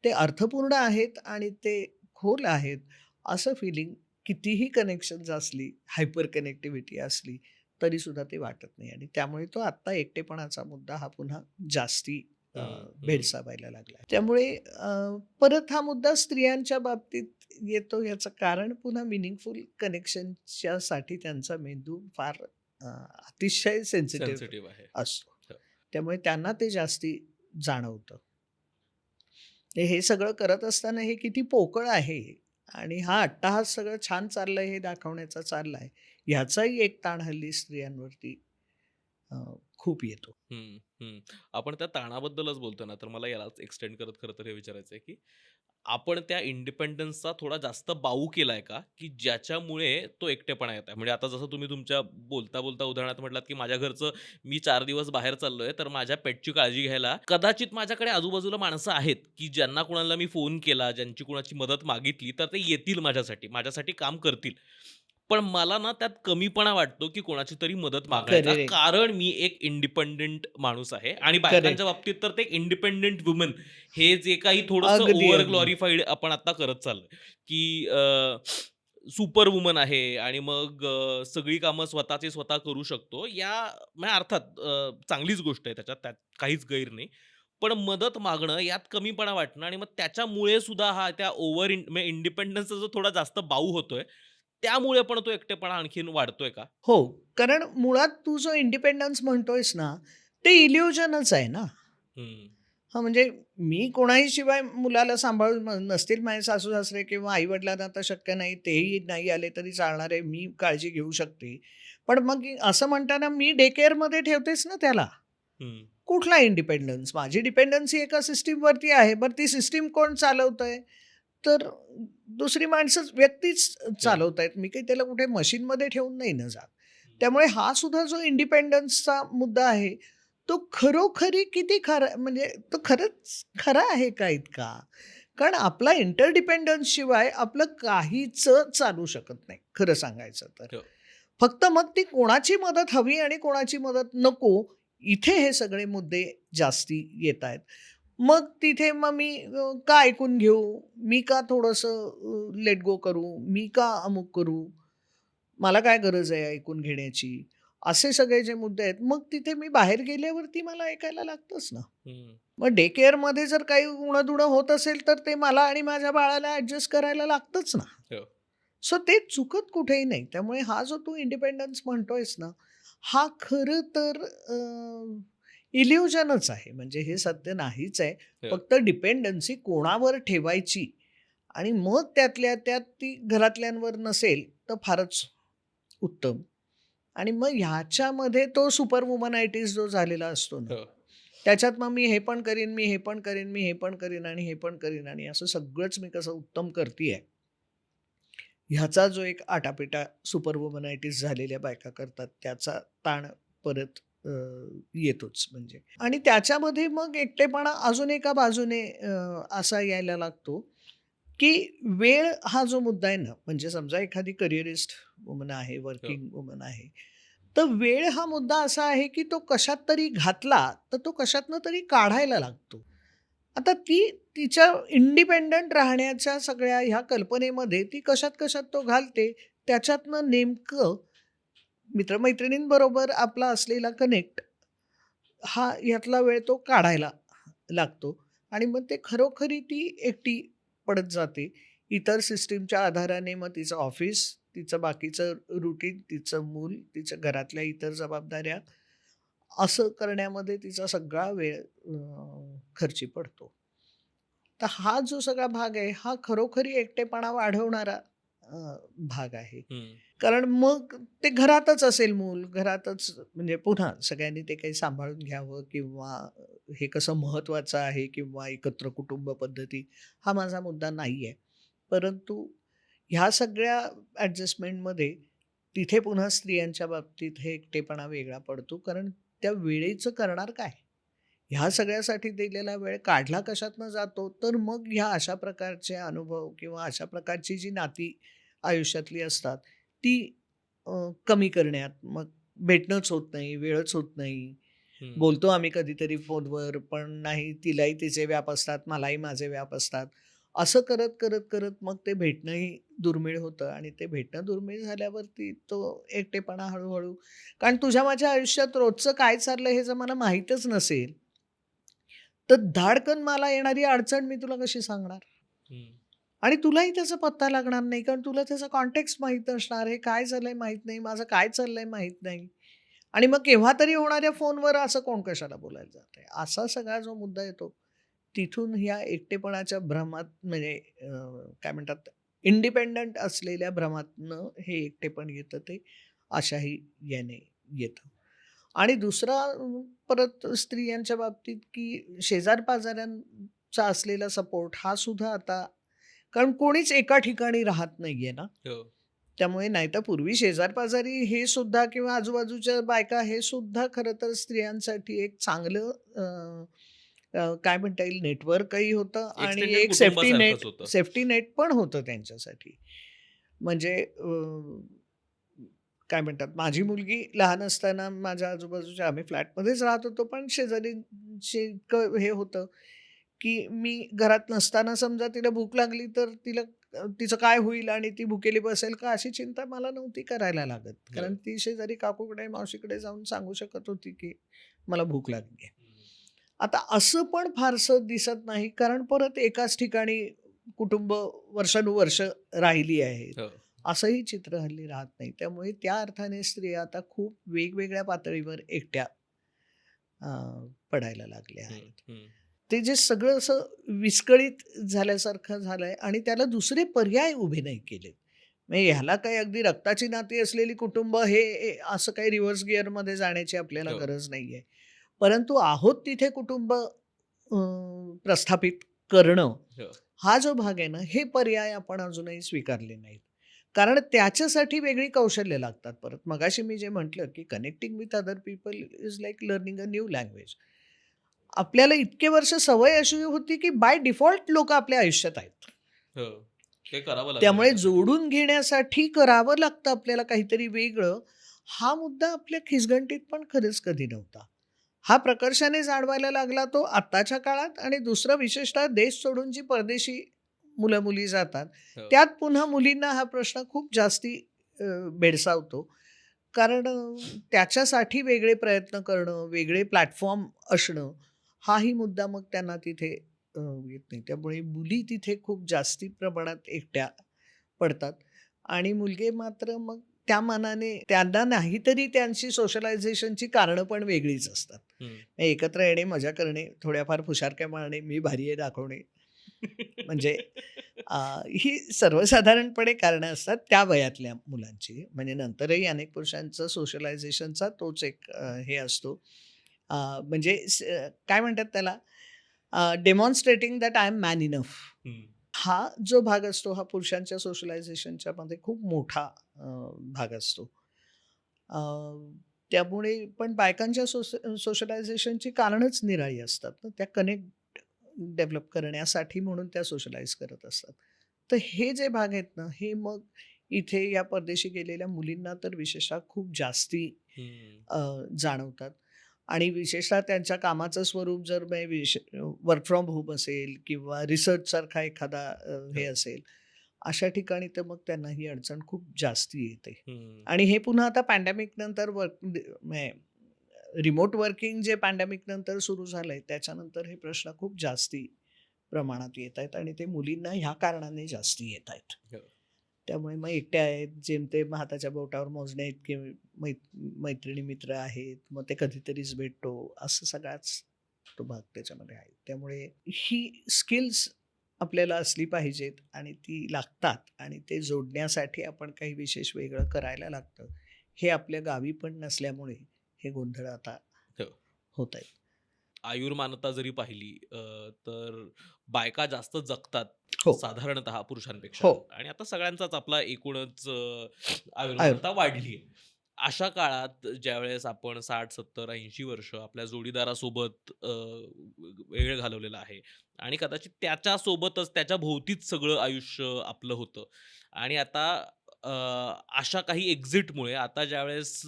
ते अर्थपूर्ण आहेत आणि ते खोल आहेत, असं फिलिंग कितीही कनेक्शन्स असली, हायपर कनेक्टिव्हिटी असली, तरीसुद्धा ते वाटत नाही आणि त्यामुळे तो आत्ता एकटेपणाचा मुद्दा हा पुन्हा जास्ती हं. हं. भेडसावायला लागला. त्यामुळे परत हा मुद्दा स्त्रियांच्या बाबतीत येतो याचं कारण पुन्हा मीनिंगफुल कनेक्शनच्या साठी त्यांचा मेंदू फार अतिशय सेन्सिटिव्ह सेन्सिटिव्ह आहे. असतो. हो. त्यामुळे त्यांना ते जास्ती जाणवतं. हे सगळं करत असताना हे किती पोकळ आहे आणि हा अट्टाहास सगळं छान चाललंय हे दाखवण्याचा चाललाय, ह्याचाही एक ताण हल्ली स्त्रियांवरती अ, खूप येतो. हं. हं. आपण त्या ताणाबद्दलच बोलतोय ना, तर मला यालाच एक्सटेंड करत खरं तर हे विचारायचं आहे, की आपण त्या इंडिपेंडन्सचा थोडा जास्त बाऊ केलाय का? की ज्याच्यामुळे तो एकटेपणा येत आहे? म्हणजे आता जसं तुम्ही तुमच्या बोलता उदाहरणात म्हटलात, की माझ्या घरचं मी 4 दिवस बाहेर चाललोय, तर माझ्या पेटची काळजी घ्यायला कदाचित माझ्याकडे आजूबाजूला माणसं आहेत, की ज्यांना कुणाला मी फोन केला, ज्यांची कुणाची मदत मागितली, तर ते येतील माझ्यासाठी काम करतील. पण मला ना त्यात कमीपणा वाटतो, की कोणाची तरी मदत मागायचा. करेक्ट. कारण मी एक इंडिपेंडंट माणूस आहे आणि बायकांच्या करेक्ट. बाबतीत तर ते इंडिपेंडंट वुमन हे जे काही थोडंसं अगदी, ओव्हर अगदी. ग्लोरिफाईड आपण आता करत चाललोय, की सुपर वुमन आहे आणि मग सगळी कामं स्वतःची स्वतः करू शकतो. म्हणजे अर्थात चांगलीच गोष्ट आहे त्याच्यात काहीच गैर नाही. पण मदत मागणं यात कमीपणा वाटणं आणि मग त्याच्यामुळे सुद्धा हा त्या म्हणजे इंडिपेंडन्सचा जो थोडा जास्त बाऊ होतोय, त्यामुळे पण तो एकटेपणा आणखीन वाढतोय का? हो, कारण मुळात तू जो इंडिपेंडन्स म्हणतोयस ना, ते इल्युजनच आहे ना. हं. हां, म्हणजे मी कोणाही शिवाय मुलाला सांभाळून नसतील माझे सासू-सासरे किंवा आई-वडिलांना तर शक्य नाही, तेही नाही आले तरी चालणार आहे, मी काळजी घेऊ शकते. पण मग असं म्हणताना मी डे केअरमध्ये ठेवतेच ना त्याला. हं. कुठला इंडिपेंडन्स? माझी डिपेंडन्सी एका सिस्टमवरती आहे. बरं ती सिस्टम कोण चालवतंय? तर दुसरी माणसंच व्यक्तीच हो. चालवतायत. मी काही त्याला कुठे मशीनमध्ये ठेवून नाही ना जात. त्यामुळे हा सुद्धा जो इंडिपेंडन्सचा मुद्दा आहे, तो खरोखरी किती खरा म्हणजे तो खरंच खरा आहे का इतका? कारण आपला इंटरडिपेंडन्स शिवाय आपलं काहीच चालू शकत नाही, खरं सांगायचं तर. हो. फक्त मग ती कोणाची मदत हवी आणि कोणाची मदत नको, इथे हे सगळे मुद्दे जास्ती येतायत. मग तिथे मग मी का ऐकून घेऊ? मी का थोडंसं लेट गो करू? मी का अमुक करू? मला काय गरज आहे ऐकून घेण्याची? असे सगळे जे मुद्दे आहेत, मग तिथे मी बाहेर गेल्यावरती मला ऐकायला लागतंच ना. हं. मग डे केअरमध्ये जर काही उणं-दुणं होत असेल, तर ते मला आणि माझ्या बाळाला ॲडजस्ट करायला लागतंच ना. हो. सो ते चुकत कुठेही नाही. त्यामुळे हा जो तू इंडिपेंडन्स म्हणतोयस ना, हा खरं तर इल्युजनच आहे. म्हणजे हे सत्य नाहीच आहे. हो. फक्त डिपेंडन्सी कोणावर ठेवायची आणि मग त्यातल्या त्यात ती घरातल्यांवर नसेल, तर फारच उत्तम. आणि मग ह्याच्यामध्ये तो सुपर वुमनायटीज जो झालेला असतो ना, हो. त्याच्यात मग मी हे पण करीन, मी हे पण करीन, मी हे पण करीन आणि हे पण करीन आणि असं सगळंच मी कसं उत्तम करतीये. ह्याचा जो एक आटापिटा सुपर वुमनायटीज झालेल्या बायका करतात, त्याचा ताण परत अ, येतोच म्हणजे. आणि त्याच्यामध्ये मग एकटेपणा अजून एका बाजूने असा यायला लागतो, की वेळ हा जो मुद्दा आहे ना, म्हणजे समजा एखादी करिअरिस्ट वुमन आहे, हो. वर्किंग वुमन आहे. तर वेळ हा मुद्दा असा आहे, की तो कशात तरी घातला, तर तो कशातनं तरी काढायला लागतो. आता ती तिच्या इंडिपेंडंट राहण्याच्या सगळ्या ह्या कल्पनेमध्ये ती कशात-कशात तो घालते, त्याच्यातनं नेमकं मित्र-मैत्रिणींबरोबर आपला असलेला कनेक्ट हा ह्यातला वेळ तो काढायला लागतो आणि मग ते खरोखरी ती एकटी पडत जाते. इतर सिस्टमच्या आधाराने मग तिचं ऑफिस, तिचं बाकीचं रुटीन, तिचं मूल, तिच्या घरातल्या इतर जबाबदाऱ्या असं करण्यामध्ये तिचा सगळा वेळ खर्ची पडतो. तर हा जो सगळा भाग आहे, हा खरोखरी एकटेपणा वाढवणारा भाग आहे. हं. कारण मग ते घरातच असेल मूल, घरातच म्हणजे पुन्हा सगळ्यांनी ते काही सांभाळून घ्यावं किंवा हे कसं महत्त्वाचं आहे किंवा एकत्र कुटुंब पद्धती, हा माझा मुद्दा नाही आहे. परंतु ह्या सगळ्या ॲडजस्टमेंटमध्ये तिथे पुन्हा स्त्रियांच्या बाबतीत हे एकटेपणा वेगळा पडतो. कारण त्या वेळेचं करणार काय? ह्या सगळ्यासाठी दिलेला वेळ काढला कशातनं जातो, तर मग ह्या अशा प्रकारचे अनुभव किंवा अशा प्रकारची जी नाती आयुष्यातली असतात, ती कमी करण्यात मग भेटणंच होत नाही, वेळच होत नाही. हं. बोलतो आम्ही कधीतरी फोनवर, पण नाही तिलाही तिचे व्याप असतात, मलाही माझे व्याप असतात. असं करत, करत, करत मग ते भेटणंही दुर्मिळ होतं आणि ते भेटणं दुर्मिळ झाल्यावरती तो एकटेपणा हळू कारण तुझ्या माझ्या आयुष्यात रोजचं काय चाललंय हे जर मला माहीतच नसेल, तर धाडकन मला येणारी अडचण मी तुला कशी सांगणार? हं. आणि तुलाही त्याचा पत्ता लागणार नाही, कारण तुला त्याचा कॉन्टेक्स्ट माहीत नसणार. हे काय चाललंय माहीत नाही, माझं काय चाललंय माहीत नाही. आणि मग केव्हा तरी होणाऱ्या फोनवर असं कोण कशाला बोलायला जातंय? असा सगळा जो मुद्दा येतो, तिथून ह्या एकटेपणाच्या भ्रमात म्हणजे काय म्हणतात इंडिपेंडंट असलेल्या भ्रमातनं हे एकटेपण येतं ते अशाही याने येतं. आणि दुसरा परत स्त्रियांच्या बाबतीत, की शेजार-पाजाऱ्यांचं चा असलेला सपोर्ट हा सुद्धा आता, कारण कोणीच एका ठिकाणी राहत नाहीये ना. हो. त्यामुळे नाहीतर पूर्वी शेजार-पाजारी हे सुद्धा किंवा आजूबाजूच्या बायका हे सुद्धा खरं तर स्त्रियांसाठी एक चांगलं अ, काय म्हणता येईल, नेटवर्कही होतं आणि एक्सटेंडेड एक सेफ्टी कुटुंबासारखंच नेट होतं. सेफ्टी नेट पण होतं त्यांच्यासाठी. म्हणजे काय म्हणतात, माझी मुलगी लहान असताना माझ्या आजूबाजूच्या, आम्ही फ्लॅटमध्येच राहत होतो, पण शेजारीचे इतकं हे होतं, की मी घरात नसताना समजा तिला भूक लागली तर तिचं काय होईल आणि ती भुकेली बसेल का, अशी चिंता मला नव्हती करायला लागत. हो. कारण ती शेजारी काकूकडे, मावशीकडे जाऊन सांगू शकत होती, की मला भूक लागली आहे. हं. आता असं पण फारसं दिसत नाही, कारण परत एकाच ठिकाणी कुटुंब वर्षानुवर्ष राहिली आहेत. हो. असंही चित्र हल्ली राहत नाही. त्यामुळे त्या अर्थाने स्त्रिया आता खूप वेगवेगळ्या पातळीवर एकट्या अ, पडायला लागल्या हं, आहेत. हं. ते जे सगळं असं विस्कळीत झाल्यासारखं झालंय आणि त्याला दुसरे पर्याय उभे नाही केलेत. म्हणजे ह्याला काही अगदी रक्ताची नाती असलेली कुटुंब हे असं काही रिव्हर्स गिअरमध्ये जाण्याची आपल्याला हो, गरज नाहीये. परंतु आहोत तिथे कुटुंब प्रस्थापित करणं, हो. हा जो भाग आहे ना, हे पर्याय आपण अजूनही स्वीकारले नाहीत. कारण त्याच्यासाठी वेगळी कौशल्य लागतात परत. मगाशी मी जे म्हटलं, की connecting with other people is like learning a new language. आपल्याला इतके वर्ष सवय अशी होती, की बाय डिफॉल्ट लोकं आपल्या आयुष्यात आहेत. हो. ते करावं लागलं त्यामुळे आपल्यासाठी. जोडून घेण्यासाठी करावं लागतं आपल्याला काहीतरी वेगळं. हा मुद्दा आपल्या खिसगंटीत पण खरंच कधी नव्हता. हा प्रकर्षाने जाणवायला लागला तो आत्ताच्या काळात, आणि दुसरं विशेषतः देश सोडून जी परदेशी मुलं-मुली जातात, हो. त्यात पुन्हा मुलींना हा प्रश्न खूप जास्ती अ, भेडसावतो. कारण त्याच्यासाठी वेगळे प्रयत्न करणं, वेगळे प्लॅटफॉर्म असणं, हाही मुद्दा मग त्यांना तिथे येत नाही. त्यामुळे मुली तिथे खूप जास्ती प्रमाणात एकट्या पडतात आणि मुलगे मात्र मग त्या मानाने त्यांना नाहीतरी त्यांची सोशलायझेशनची कारणं पण वेगळीच असतात. हं. एकत्र येणे, मजा करणे, थोड्याफार फुशारक्या मारणे, मी भारी आहे दाखवणे. म्हणजे अ, ही सर्वसाधारणपणे कारणं असतात त्या वयातल्या मुलांची. म्हणजे नंतरही अनेक पुरुषांचं सोशलायझेशनचा तोच एक हे असतो. म्हणजे काय म्हणतात त्याला, demonstrating that I am man enough. हं. हा जो भाग असतो, हा पुरुषांच्या सोशलायझेशनच्या मध्ये खूप मोठा अ, भाग असतो. अ, त्यामुळे पण बायकांच्या सोशलायझेशनची कारणंच निराळी असतात ना. त्या कनेक्ट डेव्हलप करण्यासाठी म्हणून त्या सोशलाइज करत असतात. तर हे जे भाग आहेत ना, हे मग इथे या परदेशी गेलेल्या मुलींना तर विशेषतः खूप जास्ती हं. जाणवतात. आणि विशेषतः त्यांच्या कामाचं स्वरूप जर वर्क फ्रॉम होम असेल किंवा रिसर्चसारखा एखादा हे हो. असेल, अशा ठिकाणी तर मग त्यांना ही अडचण खूप जास्ती येते. हं. आणि हे पुन्हा आता पॅन्डेमिक नंतर रिमोट वर्किंग जे पॅन्डेमिक नंतर सुरू झालंय, त्याच्यानंतर हे प्रश्न खूप जास्ती प्रमाणात येत आहेत आणि ते मुलींना ह्या कारणाने जास्ती येत आहेत. हो. त्यामुळे मग एकट्या आहेत, जेमतेम हाताच्या बोटावर मोजण्या इतके मै मैत्रिणी मित्र आहेत. मग ते कधीतरीच भेटतो, असं सगळाच तो भाग त्याच्यामध्ये आहे. त्यामुळे ही स्किल्स आपल्याला असली पाहिजेत आणि ती लागतात आणि ते जोडण्यासाठी आपण काही विशेष वेगळं करायला लागतं. हे आपल्या गावी पण नसल्यामुळे हे गोंधळ आता हो. होत आहेत. आयुर्मानता जरी पाहिली तर बायका जास्त जगतात हो, साधारणतः पुरुषांपेक्षा हो. आणि आता सगळ्यांचाच आपला एकूणच आयुर आयुर्मानता वाढली आहे. अशा काळात ज्यावेळेस आपण 60, 70, 80 वर्ष आपल्या जोडीदारासोबत वेळ घालवलेला आहे आणि कदाचित त्याच्यासोबतच त्याच्या भोवतीच सगळं आयुष्य आपलं होतं आणि आता अ, अशा काही एक्झिटमुळे आता ज्यावेळेस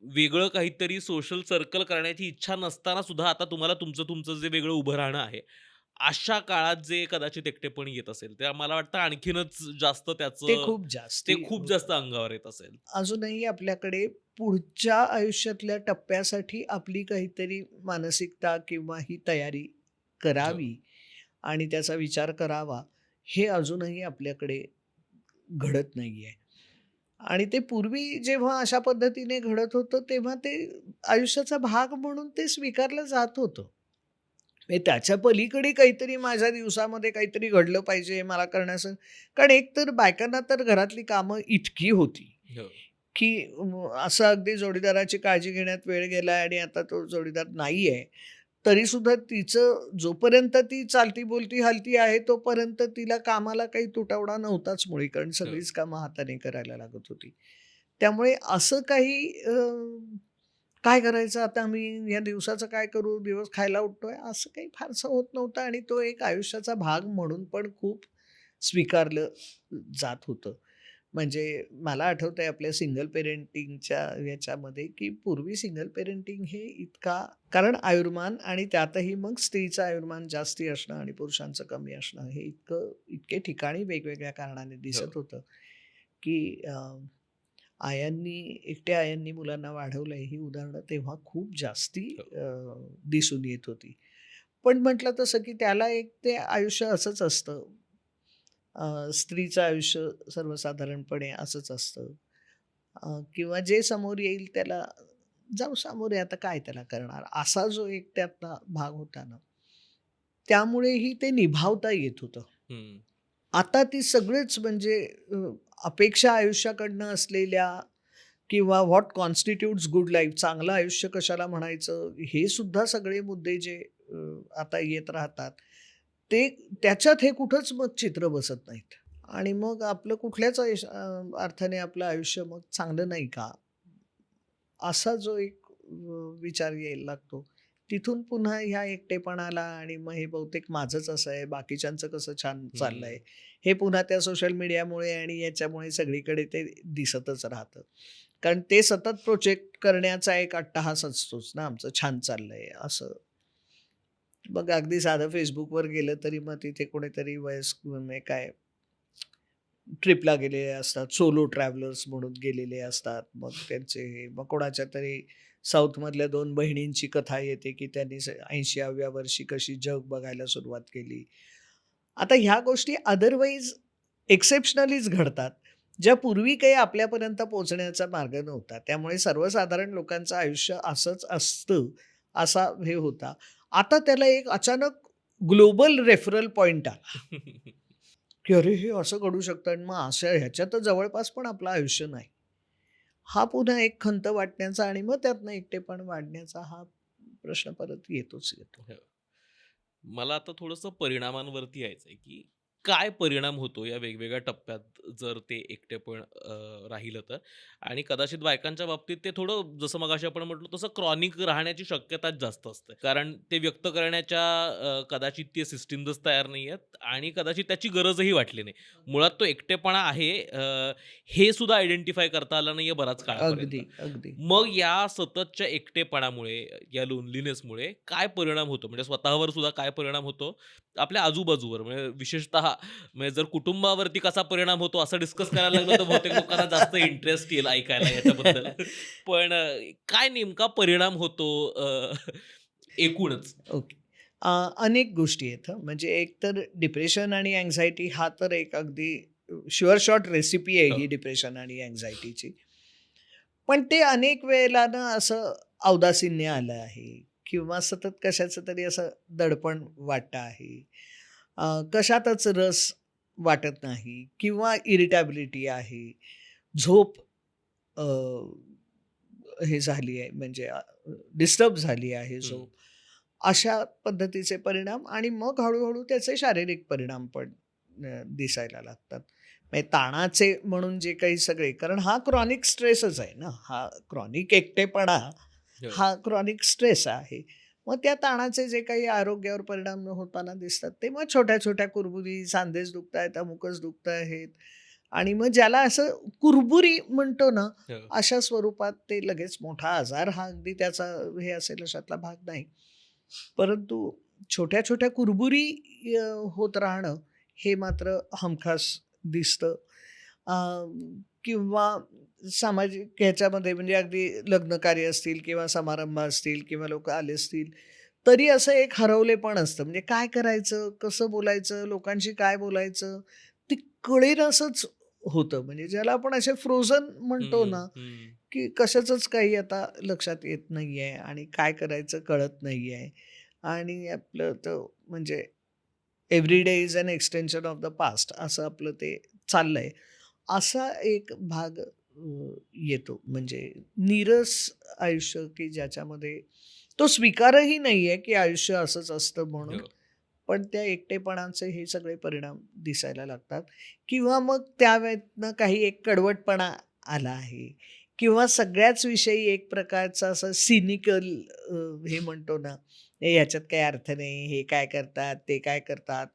वेगळं काहीतरी सोशल सर्कल करण्याची इच्छा नसताना सुद्धा आता तुम्हाला तुमचं जे वेगळं उभं राहणं आहे. अशा काळात जे कदाचित एकटेपण येत असेल, ते मला वाटतं आणखीनच जास्त ते त्याचं खूप ते जास्ती खूप होतं. जास्त अंगावर येत असेल. अजूनही आपल्याकडे पुढच्या आयुष्यातल्या टप्प्यासाठी आपली काहीतरी मानसिकता किंवा ही तयारी हो. करावी आणि त्याचा विचार करावा, हे अजूनही आपल्याकडे घडत नाहीये. आणि ते पूर्वी जेव्हा अशा पद्धतीने घडत होतं, तेव्हा ते आयुष्याचा भाग म्हणून ते स्वीकारलं जात होतं. म्हणजे त्याच्या पलीकडे काहीतरी माझ्या दिवसामध्ये काहीतरी घडलं पाहिजे मला करण्याचं. कारण एकतर बायकांना तर घरातली कामं इतकी होती, हो. की असं अगदी जोडीदाराची काळजी घेण्यात वेळ गेलाय आणि आता तो जोडीदार नाहीये. तरी सुद्धा तिचं जोपर्यंत ती चालती बोलती हलती आहे तोपर्यंत तिला कामाला काही तुटवडा नव्हताच मुळी, कारण हो. सगळीच कामं हाताने करायला लागत होती. त्यामुळे असं काही काय करायचं आता, आम्ही या दिवसाचं काय करू, दिवस खायला उठतोय, असं काही फारसं होत नव्हतं आणि तो एक आयुष्याचा भाग म्हणून पण खूप स्वीकारलं जात होतं. म्हणजे मला आठवतंय आपल्या सिंगल पेरेंटिंगच्या याच्यामध्ये, की पूर्वी सिंगल पेरेंटिंग हे इतका, कारण आयुर्मान आणि त्यातही मग स्त्रीचं आयुर्मान जास्ती असणं आणि पुरुषांचं कमी असणं, हे इतके ठिकाणी वेगवेगळ्या कारणाने हो. दिसत होतं, की आयांनी एकट्या आयांनी मुलांना वाढवलंय ही उदाहरणं तेव्हा खूप जास्ती हो. दिसून येत होती. पण म्हटलं तसं, की त्याला एक ते आयुष्य असंच असतं. स्त्रीचं आयुष्य सर्वसाधारणपणे असंच असतं. किंवा जे समोर येईल त्याला जाऊ सामोरे, आता काय त्याला करणार, असा जो एक त्यातला भाग होता ना, त्यामुळेही ते निभावता येत होतं. हं. आता ती सगळेच म्हणजे अ, अपेक्षा आयुष्याकडनं असलेल्या किंवा व्हॉट कॉन्स्टिट्यूट्स गुड लाईफ, चांगलं आयुष्य कशाला म्हणायचं, हे सुद्धा सगळे मुद्दे जे आता येत राहतात, ते त्याच्यात हे कुठंच मग चित्र बसत नाहीत. आणि मग आपलं कुठल्याच अर्थाने आपलं आयुष्य मग चांगलं नाही का? असा जो एक विचार यायला लागतो. तिथून पुन्हा ह्या एकटेपणाला आणि मग हे बहुतेक माझंच असं आहे, बाकीच्यांचं कसं छान चाललंय, हं. हे पुन्हा त्या सोशल मीडियामुळे आणि याच्यामुळे सगळीकडे ते दिसतच राहतं. कारण ते सतत प्रोजेक्ट करण्याचा एक अट्टाहास असतोच ना, आमचं छान चाललंय असं. मग अगदी साधं Facebookवर गेलं तरी मग तिथे कोणीतरी म्हणजे काय ट्रिपला गेलेले असतात, सोलो ट्रॅव्हलर्स म्हणून गेलेले असतात. मग त्यांचे मग कोणाच्या तरी साऊथमधल्या 2 बहिणींची कथा येते, की त्यांनी 80व्या वर्षी कशी जग बघायला सुरुवात केली. आता ह्या गोष्टी अदरवाईज एक्सेप्शनलीच घडतात, ज्या पूर्वी काही आपल्यापर्यंत पोहोचण्याचा मार्ग नव्हता. त्यामुळे सर्वसाधारण लोकांचं आयुष्य असंच असतं, असा हे होता. आता त्याला एक अचानक ग्लोबल रेफरल पॉइंट आला. की अरे, हे असं घडू शकतं आणि मग अशा ह्याच्यात तर जवळपास पण आपलं आयुष्य नाही. हा पुन्हा एक खंत वाटण्याचा आणि मग त्यातनं एकटेपण वाढण्याचा हा प्रश्न परत येतोच येतो. हो. मला आता थोडंसं परिणामांवरती यायचंय, की काय परिणाम होतो या वेगवेगळ्या टप्प्यात जर ते एकटेपण राहिलं तर? आणि कदाचित बायकांच्या बाबतीत ते थोडं जसं मगाशी आपण म्हटलो तसं क्रॉनिक राहण्याची शक्यताच जास्त असते. कारण ते व्यक्त करण्याच्या कदाचित ते सिस्टम्सच तयार नाहीयेत आणि कदाचित त्याची गरजही वाटली नाही. मुळात तो एकटेपणा आहे हे सुद्धा आयडेंटिफाय करता आलं नाहीये बराच काळापर्यंत. अगदी, अगदी. मग या सततच्या एकटेपणामुळे, या लोनलीनेसमुळे काय परिणाम होतो? म्हणजे स्वतःवर सुद्धा काय परिणाम होतो? आपल्या आजूबाजूवर म्हणजे विशेषतः म्हणजे जर कुटुंबावरती कसा परिणाम होतो असं डिस्कस करायला लागलं तर बहुतेक लोकांना जास्त इंटरेस्ट येईल ऐकायला याच्याबद्दल. पण काय नेमका परिणाम होतो एकूणच? ओके. अनेक गोष्टी आहेत हं. म्हणजे एक तर डिप्रेशन आणि अँक्झायटी हा तर एक अगदी शुअर शॉट रेसिपी आहे हो. ही डिप्रेशन आणि अँक्झायटीची. पण ते अनेक वेळेला ना असं औदासिन्य आलं आहे किंवा सतत कशाचं तरी असं दडपण वाटतं आहे. कशातच रस वाटत नाही किंवा इरिटॅबिलिटी आहे. झोप अ, हे झाली आहे म्हणजे डिस्टर्ब झाली आहे हं. झोप. अशा पद्धतीचे परिणाम आणि मग हळू त्याचे शारीरिक परिणाम पण दिसायला लागतात. म्हणजे ताणाचे म्हणून जे काही सगळे, कारण हा क्रॉनिक स्ट्रेसच आहे ना, हा क्रॉनिक एकटेपणा हो. हा क्रॉनिक स्ट्रेस आहे. मग त्या ताणाचे जे काही आरोग्यावर परिणाम होताना दिसतात, ते मग छोट्या-छोट्या कुरबुरी, सांधेच दुखतायत, अमुकच दुखतायत आणि मग ज्याला असं कुरबुरी म्हणतो ना, हो. अशा स्वरूपात ते लगेच मोठा आजार हा अगदी त्याचा हे असेल अशातला भाग नाही. परंतु छोट्या-छोट्या कुरबुरी होत राहणं हे मात्र हमखास दिसतं. अ, किंवा सामाजिक ह्याच्यामध्ये म्हणजे अगदी लग्नकार्य असतील किंवा समारंभ असतील किंवा लोकं आले असतील, तरी असं एक हरवलेपण असतं. म्हणजे काय करायचं, कसं बोलायचं, लोकांशी काय बोलायचं, ते कळेनासंच होतं. म्हणजे ज्याला आपण असे फ्रोझन म्हणतो हं, ना, हं. की कशाचंच काही आता लक्षात येत नाहीये आणि काय करायचं कळत नाहीये आणि आपलं तर म्हणजे every day is an extension of the past असं आपलं ते चाललंय. असा एक भाग येतो. म्हणजे नीरस आयुष्य, की ज्याच्यामध्ये तो स्वीकारही नाहीये, की आयुष्य असंच असतं म्हणून. हो. पण त्या एकटेपणाचे हे सगळे परिणाम दिसायला लागतात किंवा मग त्यावेळेतनं काही एक कडवटपणा आला आहे किंवा सगळ्याच विषयी एक प्रकारचा असं सिनिकल हे म्हणतो ना, "हे ह्याच्यात काही अर्थ नाही, हे काय करतात, ते काय करतात,"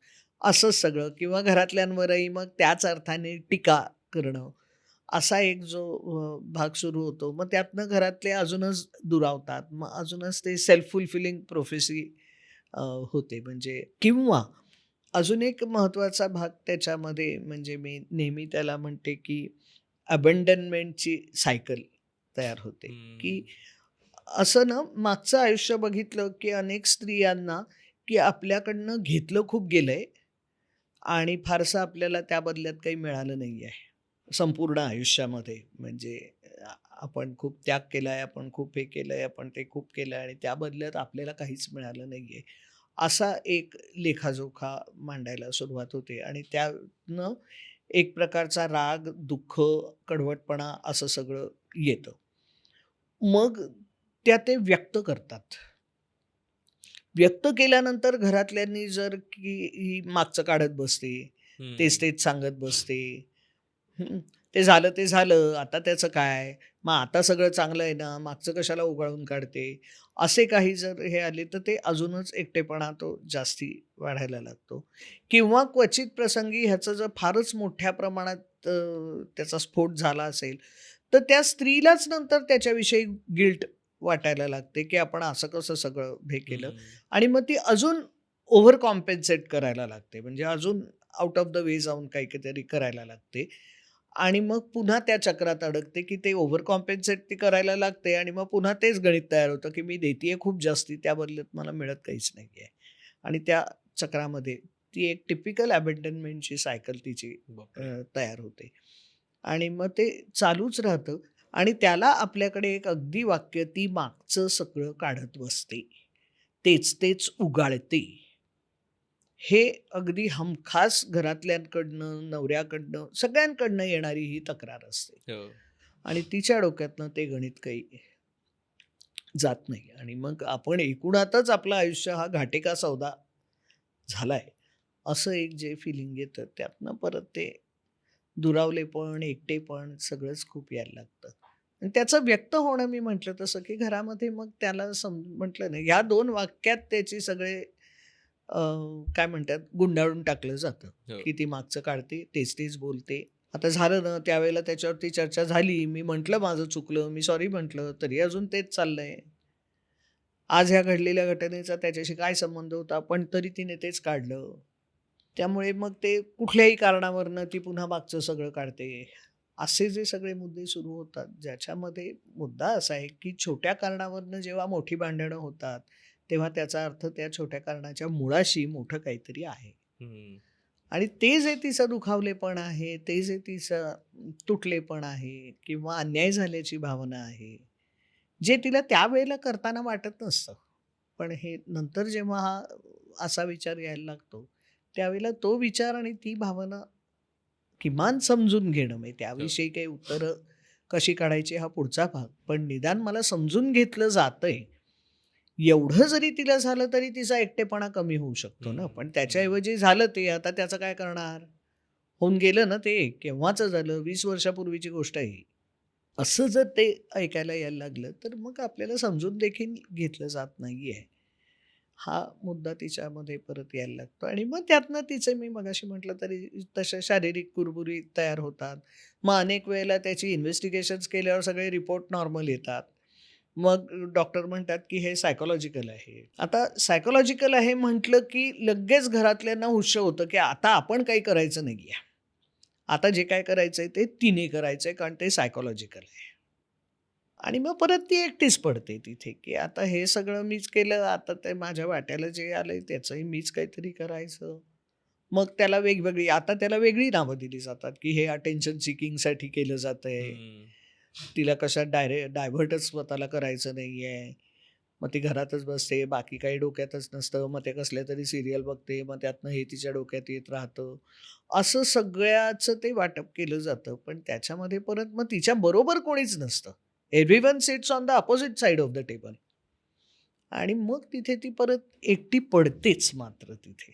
असं सगळं किंवा घरातल्यांवरही मग त्याच अर्थाने टीका करणं. असा एक जो भाग सुरू होतो. मग त्यातनं घरातले अजूनच दुरावतात. मग अजूनच ते सेल्फ फुलफिलिंग प्रोफेसी होते म्हणजे किंवा अजून एक महत्त्वाचा भाग त्याच्यामध्ये म्हणजे मी नेहमी त्याला म्हणते, की अबंडनमेंटची सायकल तयार होते, की हं. असं ना मागचं आयुष्य बघितलं, की अनेक स्त्रियांना, की आपल्याकडनं घेतलं खूप गेलंय आणि फारसं आपल्याला त्या बदल्यात काही मिळालं नाहीये. संपूर्ण आयुष्यामध्ये म्हणजे अ, आपण खूप त्याग केलाय, आपण खूप हे केलंय, आपण ते खूप केलंय आणि त्या बदल्यात आपल्याला काहीच मिळालं नाहीये. असा एक लेखाजोखा मांडायला सुरुवात होते आणि त्यातनं एक प्रकारचा राग, दुःख, कडवटपणा असं सगळं येतं. मग त्या ते व्यक्त करतात. व्यक्त केल्यानंतर घरातल्यांनी जर की ही मागचं काढत बसते, हं. तेच-तेच सांगत बसते. हं, ते झालं ते झालं, आता त्याचं काय? मग आता सगळं चांगलं आहे ना, मागचं कशाला उगाळून काढते? असे काही जर हे आले, तर ते अजूनच एकटेपणा तो जास्ती वाढायला लागतो किंवा क्वचित प्रसंगी ह्याचं जर फारच मोठ्या प्रमाणात त्याचा स्फोट झाला असेल, तर त्या स्त्रीलाच नंतर त्याच्याविषयी गिल्ट वाटायला लागते, की आपण असं कसं सगळं हे केलं हं. आणि मग ती अजून ओव्हर कॉम्पेन्सेट करायला लागते. म्हणजे अजून आउट ऑफ द वे जाऊन काही-काहीतरी करायला लागते आणि मग पुन्हा त्या चक्रात अडकते, की ते ओव्हर कॉम्पेन्सेट ती करायला लागते आणि मग पुन्हा तेच गणित तयार होतं, की मी देतीये खूप जास्ती, त्या बदल्यात मला मिळत काहीच नाहीये. आणि त्या चक्रामध्ये ती एक टिपिकल अबंडनमेंटची सायकल तिची बापरे! तयार होते. आणि मग ते चालूच राहतं आणि त्याला आपल्याकडे एक अगदी वाक्य, "ती मागचं सगळं काढत बसते. तेच-तेच उगाळते." हे अगदी हमखास घरातल्यांकडनं, नवऱ्याकडनं, सगळ्यांकडनं येणारी ही तक्रार असते. हो. आणि तिच्या डोक्यातनं ते गणित काही जात नाही आणि मग आपण एकूणातच आपलं आयुष्य हा घाटेका सौदा झालाय, असं एक जे फिलिंग येतं त्यातनं परत ते दुरावलेपण, एकटेपण सगळंच खूप यायला लागतं. आणि त्याचं व्यक्त होणं मी म्हटलं तसं, की घरामध्ये मग त्याला म्हटलं ना, ह्या 2 वाक्यात त्याची सगळे अ, काय म्हणतात गुंडाळून टाकलं जातं, हो. की ती मागचं काढते, तेच-तेच बोलते. आता झालं ना, त्यावेळेला त्याच्यावरती चर्चा झाली. मी म्हटलं माझं चुकलं, मी सॉरी म्हटलं, तरी अजून तेच चाललंय. आज ह्या घडलेल्या घटनेचा त्याच्याशी काय संबंध होता, पण तरी तिने तेच काढलं. त्यामुळे मग ते कुठल्याही कारणावरनं ती पुन्हा मागचं सगळं काढते. असे जे सगळे मुद्दे सुरू होतात, ज्याच्यामध्ये मुद्दा असा आहे, की छोट्या कारणावरनं जेव्हा मोठी भांडणं होतात, तेव्हा त्याचा अर्थ त्या छोट्या कारणाच्या मुळाशी मोठं काहीतरी आहे. हं. आणि ते जे तिचं दुखावलेपण आहे, ते जे तिचं तुटलेपण आहे किंवा अन्याय झाल्याची भावना आहे, जे तिला त्यावेळेला करताना वाटत नसतं. पण हे नंतर जेव्हा हा असा विचार यायला लागतो, त्यावेळेला तो विचार आणि ती भावना किमान समजून घेणं, म्हणजे हो. त्याविषयी काही उत्तरं कशी काढायची हा पुढचा भाग. पण निदान मला समजून घेतलं जातंय, एवढं जरी तिला झालं तरी तिचा एकटेपणा कमी होऊ शकतो ना. हं. पण हं. त्याच्याऐवजी झालं ते, आता त्याचं काय करणार? होऊन गेलं ना ते, केव्हाचं झालं, 20 वर्षापूर्वीची गोष्ट आहे ही. असं जर ते ऐकायला यायला लागलं, तर मग आपल्याला समजून देखील घेतलं जात नाहीये. हा मुद्दा तिच्यामध्ये परत यायला लागतो आणि मग त्यातनं तिचे मी मगाशी म्हटलं तरी तशा शारीरिक कुरबुरी तयार होतात. मग अनेक वेळेला त्याची इन्व्हेस्टिगेशन्स केल्यावर सगळे रिपोर्ट नॉर्मल येतात. मग डॉक्टर म्हणतात, की हे सायकॉलॉजिकल आहे. आता सायकॉलॉजिकल आहे म्हटलं, की लगेच घरातल्यांना हुश्य होतं, की आता आपण काही करायचं नाहीये. आता जे काय करायचंय ते तिने करायचंय कारण ते सायकॉलॉजिकल आहे. आणि मग परत ती एकटीच पडते तिथे, की आता हे सगळं मीच केलं, आता ते माझ्या वाट्याला जे आलंय त्याचंही मीच काहीतरी करायचं. मग त्याला वेगवेगळी आता त्याला वेगळी नावं दिली जातात, की हे अटेन्शन सीकिंगसाठी केलं जातंय. हं. तिला कशात डायव्हर्टच स्वतःला करायचं नाहीये. मग ती घरातच बसते, बाकी काही डोक्यातच नसतं. मग ते कसल्या तरी सीरियल बघते, मग त्यातनं हे तिच्या डोक्यात येत राहतं. असं सगळ्याचं ते वाटप केलं जातं. पण त्याच्यामध्ये परत मग तिच्याबरोबर कोणीच नसतं. Everyone sits on the opposite side of the table. आणि मग तिथे ती परत एकटी पडतेच मात्र तिथे.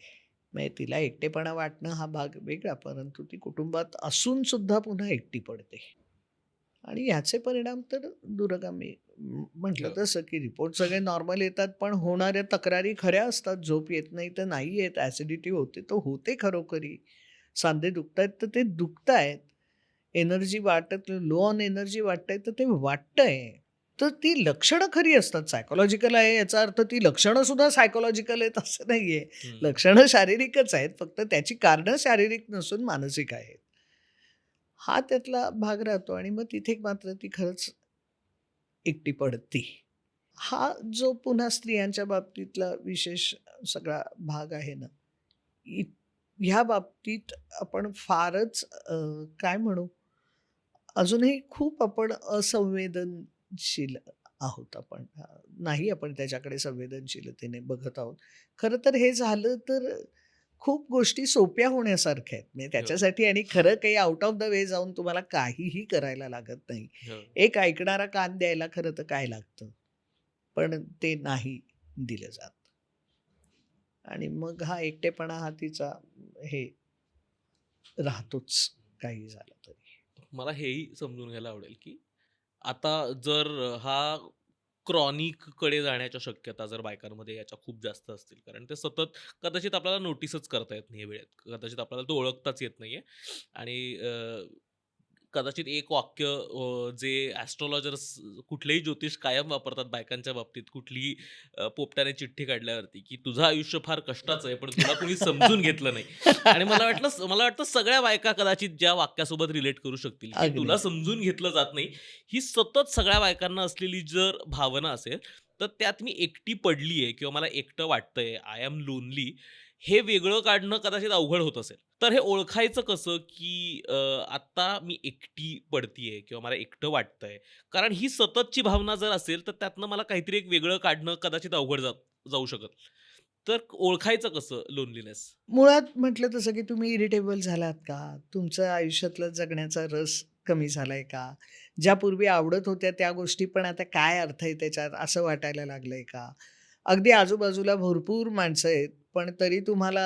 म्हणजे तिला एकटेपणा वाटणं हा भाग वेगळा, परंतु ती कुटुंबात असून सुद्धा पुन्हा एकटी पडते. आणि ह्याचे परिणाम तर दूरगामी म्हटलं हो. तसं, की रिपोर्ट सगळे नॉर्मल येतात, पण होणाऱ्या तक्रारी खऱ्या असतात. झोप येत नाही तर नाही येत, ॲसिडिटी होते तर होते खरोखरी. सांधे दुखतायत तर ते दुखतायत. एनर्जी वाटत लो ऑन एनर्जी वाटतंय तर ते वाटतंय. तर ती लक्षणं खरी असतात. सायकॉलॉजिकल आहे याचा अर्थ ती लक्षणं सुद्धा सायकॉलॉजिकल आहेत असं नाहीये. हं. लक्षणं शारीरिकच आहेत. फक्त त्याची कारणं शारीरिक नसून मानसिक आहेत. हा त्यातला भाग राहतो आणि मग तिथे मात्र ती खरंच एकटी पडते. हा जो पुन्हा स्त्रियांच्या बाबतीतला विशेष सगळा भाग आहे ना, इ ह्या बाबतीत आपण फारच काय म्हणू, अजूनही खूप आपण असंवेदनशील आहोत आपण. नाही आपण त्याच्याकडे संवेदनशीलतेने बघत आहोत. खरं तर हे झालं तर खूप गोष्टी सोप्या होण्यासारख्या आहेत. म्हणजे हो, त्याच्यासाठी आणि खरं काही आउट ऑफ द वे जाऊन तुम्हाला काहीही करायला लागत नाही. हो. एक ऐकणारा कान द्यायला खरं तर काय लागतं? पण ते नाही दिलं जात. आणि मग हा एकटेपणा हा तिचा हे राहतोच काही झालं तरी. मला हेही समजून घ्यायला आवडेल, की आता जर हा क्रॉनिककडे जाण्याच्या शक्यता जर बायकांमध्ये याच्या खूप जास्त असतील. कारण ते सतत कदाचित आपल्याला नोटीसच करता येत नाही वेळेत. कदाचित आपल्याला तो ओळखताच येत नाहीये आणि कदाचित एक वाक्य जे ॲस्ट्रोलॉजर्स कुठलेही ज्योतिष कायम वापरतात बायकांच्या बाबतीत कुठलीही पोपट्याने चिठ्ठी काढल्यावरती, की तुझं आयुष्य फार कष्टाचं आहे, पण तुला कोणी समजून घेतलं नाही. आणि मला वाटतं सगळ्या बायका कदाचित ज्या वाक्यासोबत रिलेट करू शकतील, की अगदी. तुला समजून घेतलं जात नाही. ही सतत सगळ्या बायकांना असलेली जर भावना असेल, तर त्यात मी एकटी पडली किंवा मला एकटं वाटतंय, आय एम लोनली हे वेगळं काढणं कदाचित अवघड होत असेल. तर हे ओळखायचं कसं, की आत्ता मी एकटी पडतीये किंवा मला एकटं वाटतंय. कारण ही सततची भावना जर असेल, तर त्यातनं मला काहीतरी एक वेगळं काढणं कदाचित अवघड जाऊ शकल. तर ओळखायचं कसं लोनलीनेस? मुळात म्हटलं तसं की तुम्ही इरिटेबल झालात का? तुमच्या आयुष्यातला जगण्याचा रस कमी झालाय का? ज्या पूर्वी आवडत होत्या त्या गोष्टी पण आता काय अर्थ आहे त्याच्यात असं वाटायला लागलंय का? अगदी आजूबाजूला भरपूर माणसं आहेत, पण तरी तुम्हाला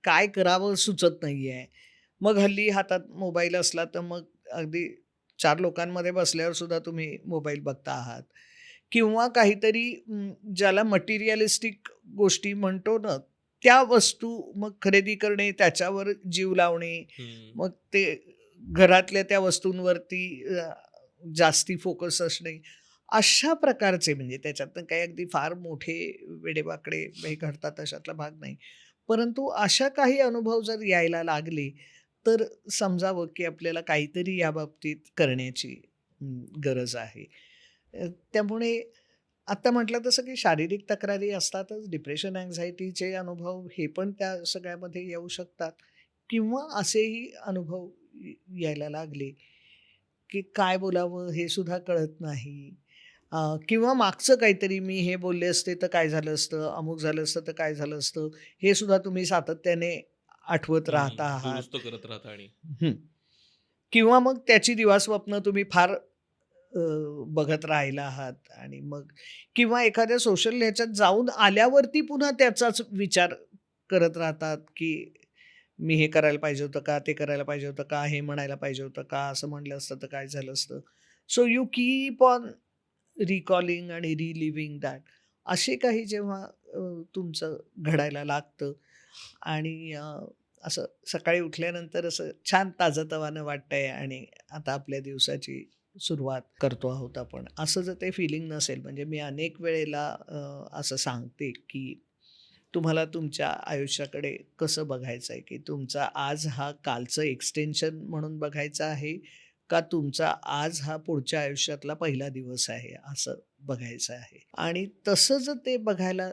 काय करावं सुचत नाहीये. मग हल्ली हातात मोबाईल असला तर मग अगदी 4 लोकांमध्ये बसल्यावर सुद्धा तुम्ही मोबाईल बघता आहात. किंवा काहीतरी ज्याला मटेरिअलिस्टिक गोष्टी म्हणतो ना, त्या वस्तू मग खरेदी करणे, त्याच्यावर जीव लावणे, हं. मग ते घरातल्या त्या वस्तूंवरती जास्ती फोकस असणे, अशा प्रकारचे म्हणजे त्याच्यातनं काही अगदी फार मोठे वेडेवाकडे हे घडतात अशातला भाग नाही. परंतु अशा काही अनुभव जर यायला लागले, तर समजावं की आपल्याला काहीतरी याबाबतीत करण्याची गरज आहे. त्यामुळे आता म्हटलं तसं की शारीरिक तक्रारी असतातच. डिप्रेशन, अँक्झायटीचे अनुभव हे पण त्या सगळ्यामध्ये येऊ शकतात किंवा असेही अनुभव यायला लागले, की काय बोलावं हे सुद्धा कळत नाही. किंवा मागचं काहीतरी मी हे बोलले असते तर काय झालं असतं, अमुक झालं असतं तर काय झालं असतं, हे सुद्धा तुम्ही सातत्याने आठवत राहता आहात. दुरुस्त करत राहता आणि हं. किंवा मग त्याची दिवास्वप्न तुम्ही फार बघत राहिला आहात आणि मग किंवा एखाद्या सोशल ह्याच्यात जाऊन आल्यावरती पुन्हा त्याचाच विचार करत राहतात, की मी हे करायला पाहिजे होतं का? ते करायला पाहिजे होतं का? हे म्हणायला पाहिजे होतं का? असं म्हणलं असतं तर काय झालं असतं? So you keep on recalling आणि रिलिव्हिंग दॅट. असे काही जेव्हा तुमचं घडायला लागतं आणि असं सकाळी उठल्यानंतर असं छान ताजंतवानं वाटतंय आणि आता आपल्या दिवसाची सुरुवात करतो आहोत आपण. असं जर ते फिलिंग नसेल म्हणजे मी अनेक वेळेला असं सांगते, की तुम्हाला तुमच्या आयुष्याकडे कसं बघायचं आहे, की तुमचा आज हा कालचं एक्सटेन्शन म्हणून बघायचा आहे का तुमचा आज हा पुढच्या आयुष्यातला पहिला दिवस आहे, असं बघायचं आहे. आणि तसं जर ते बघायला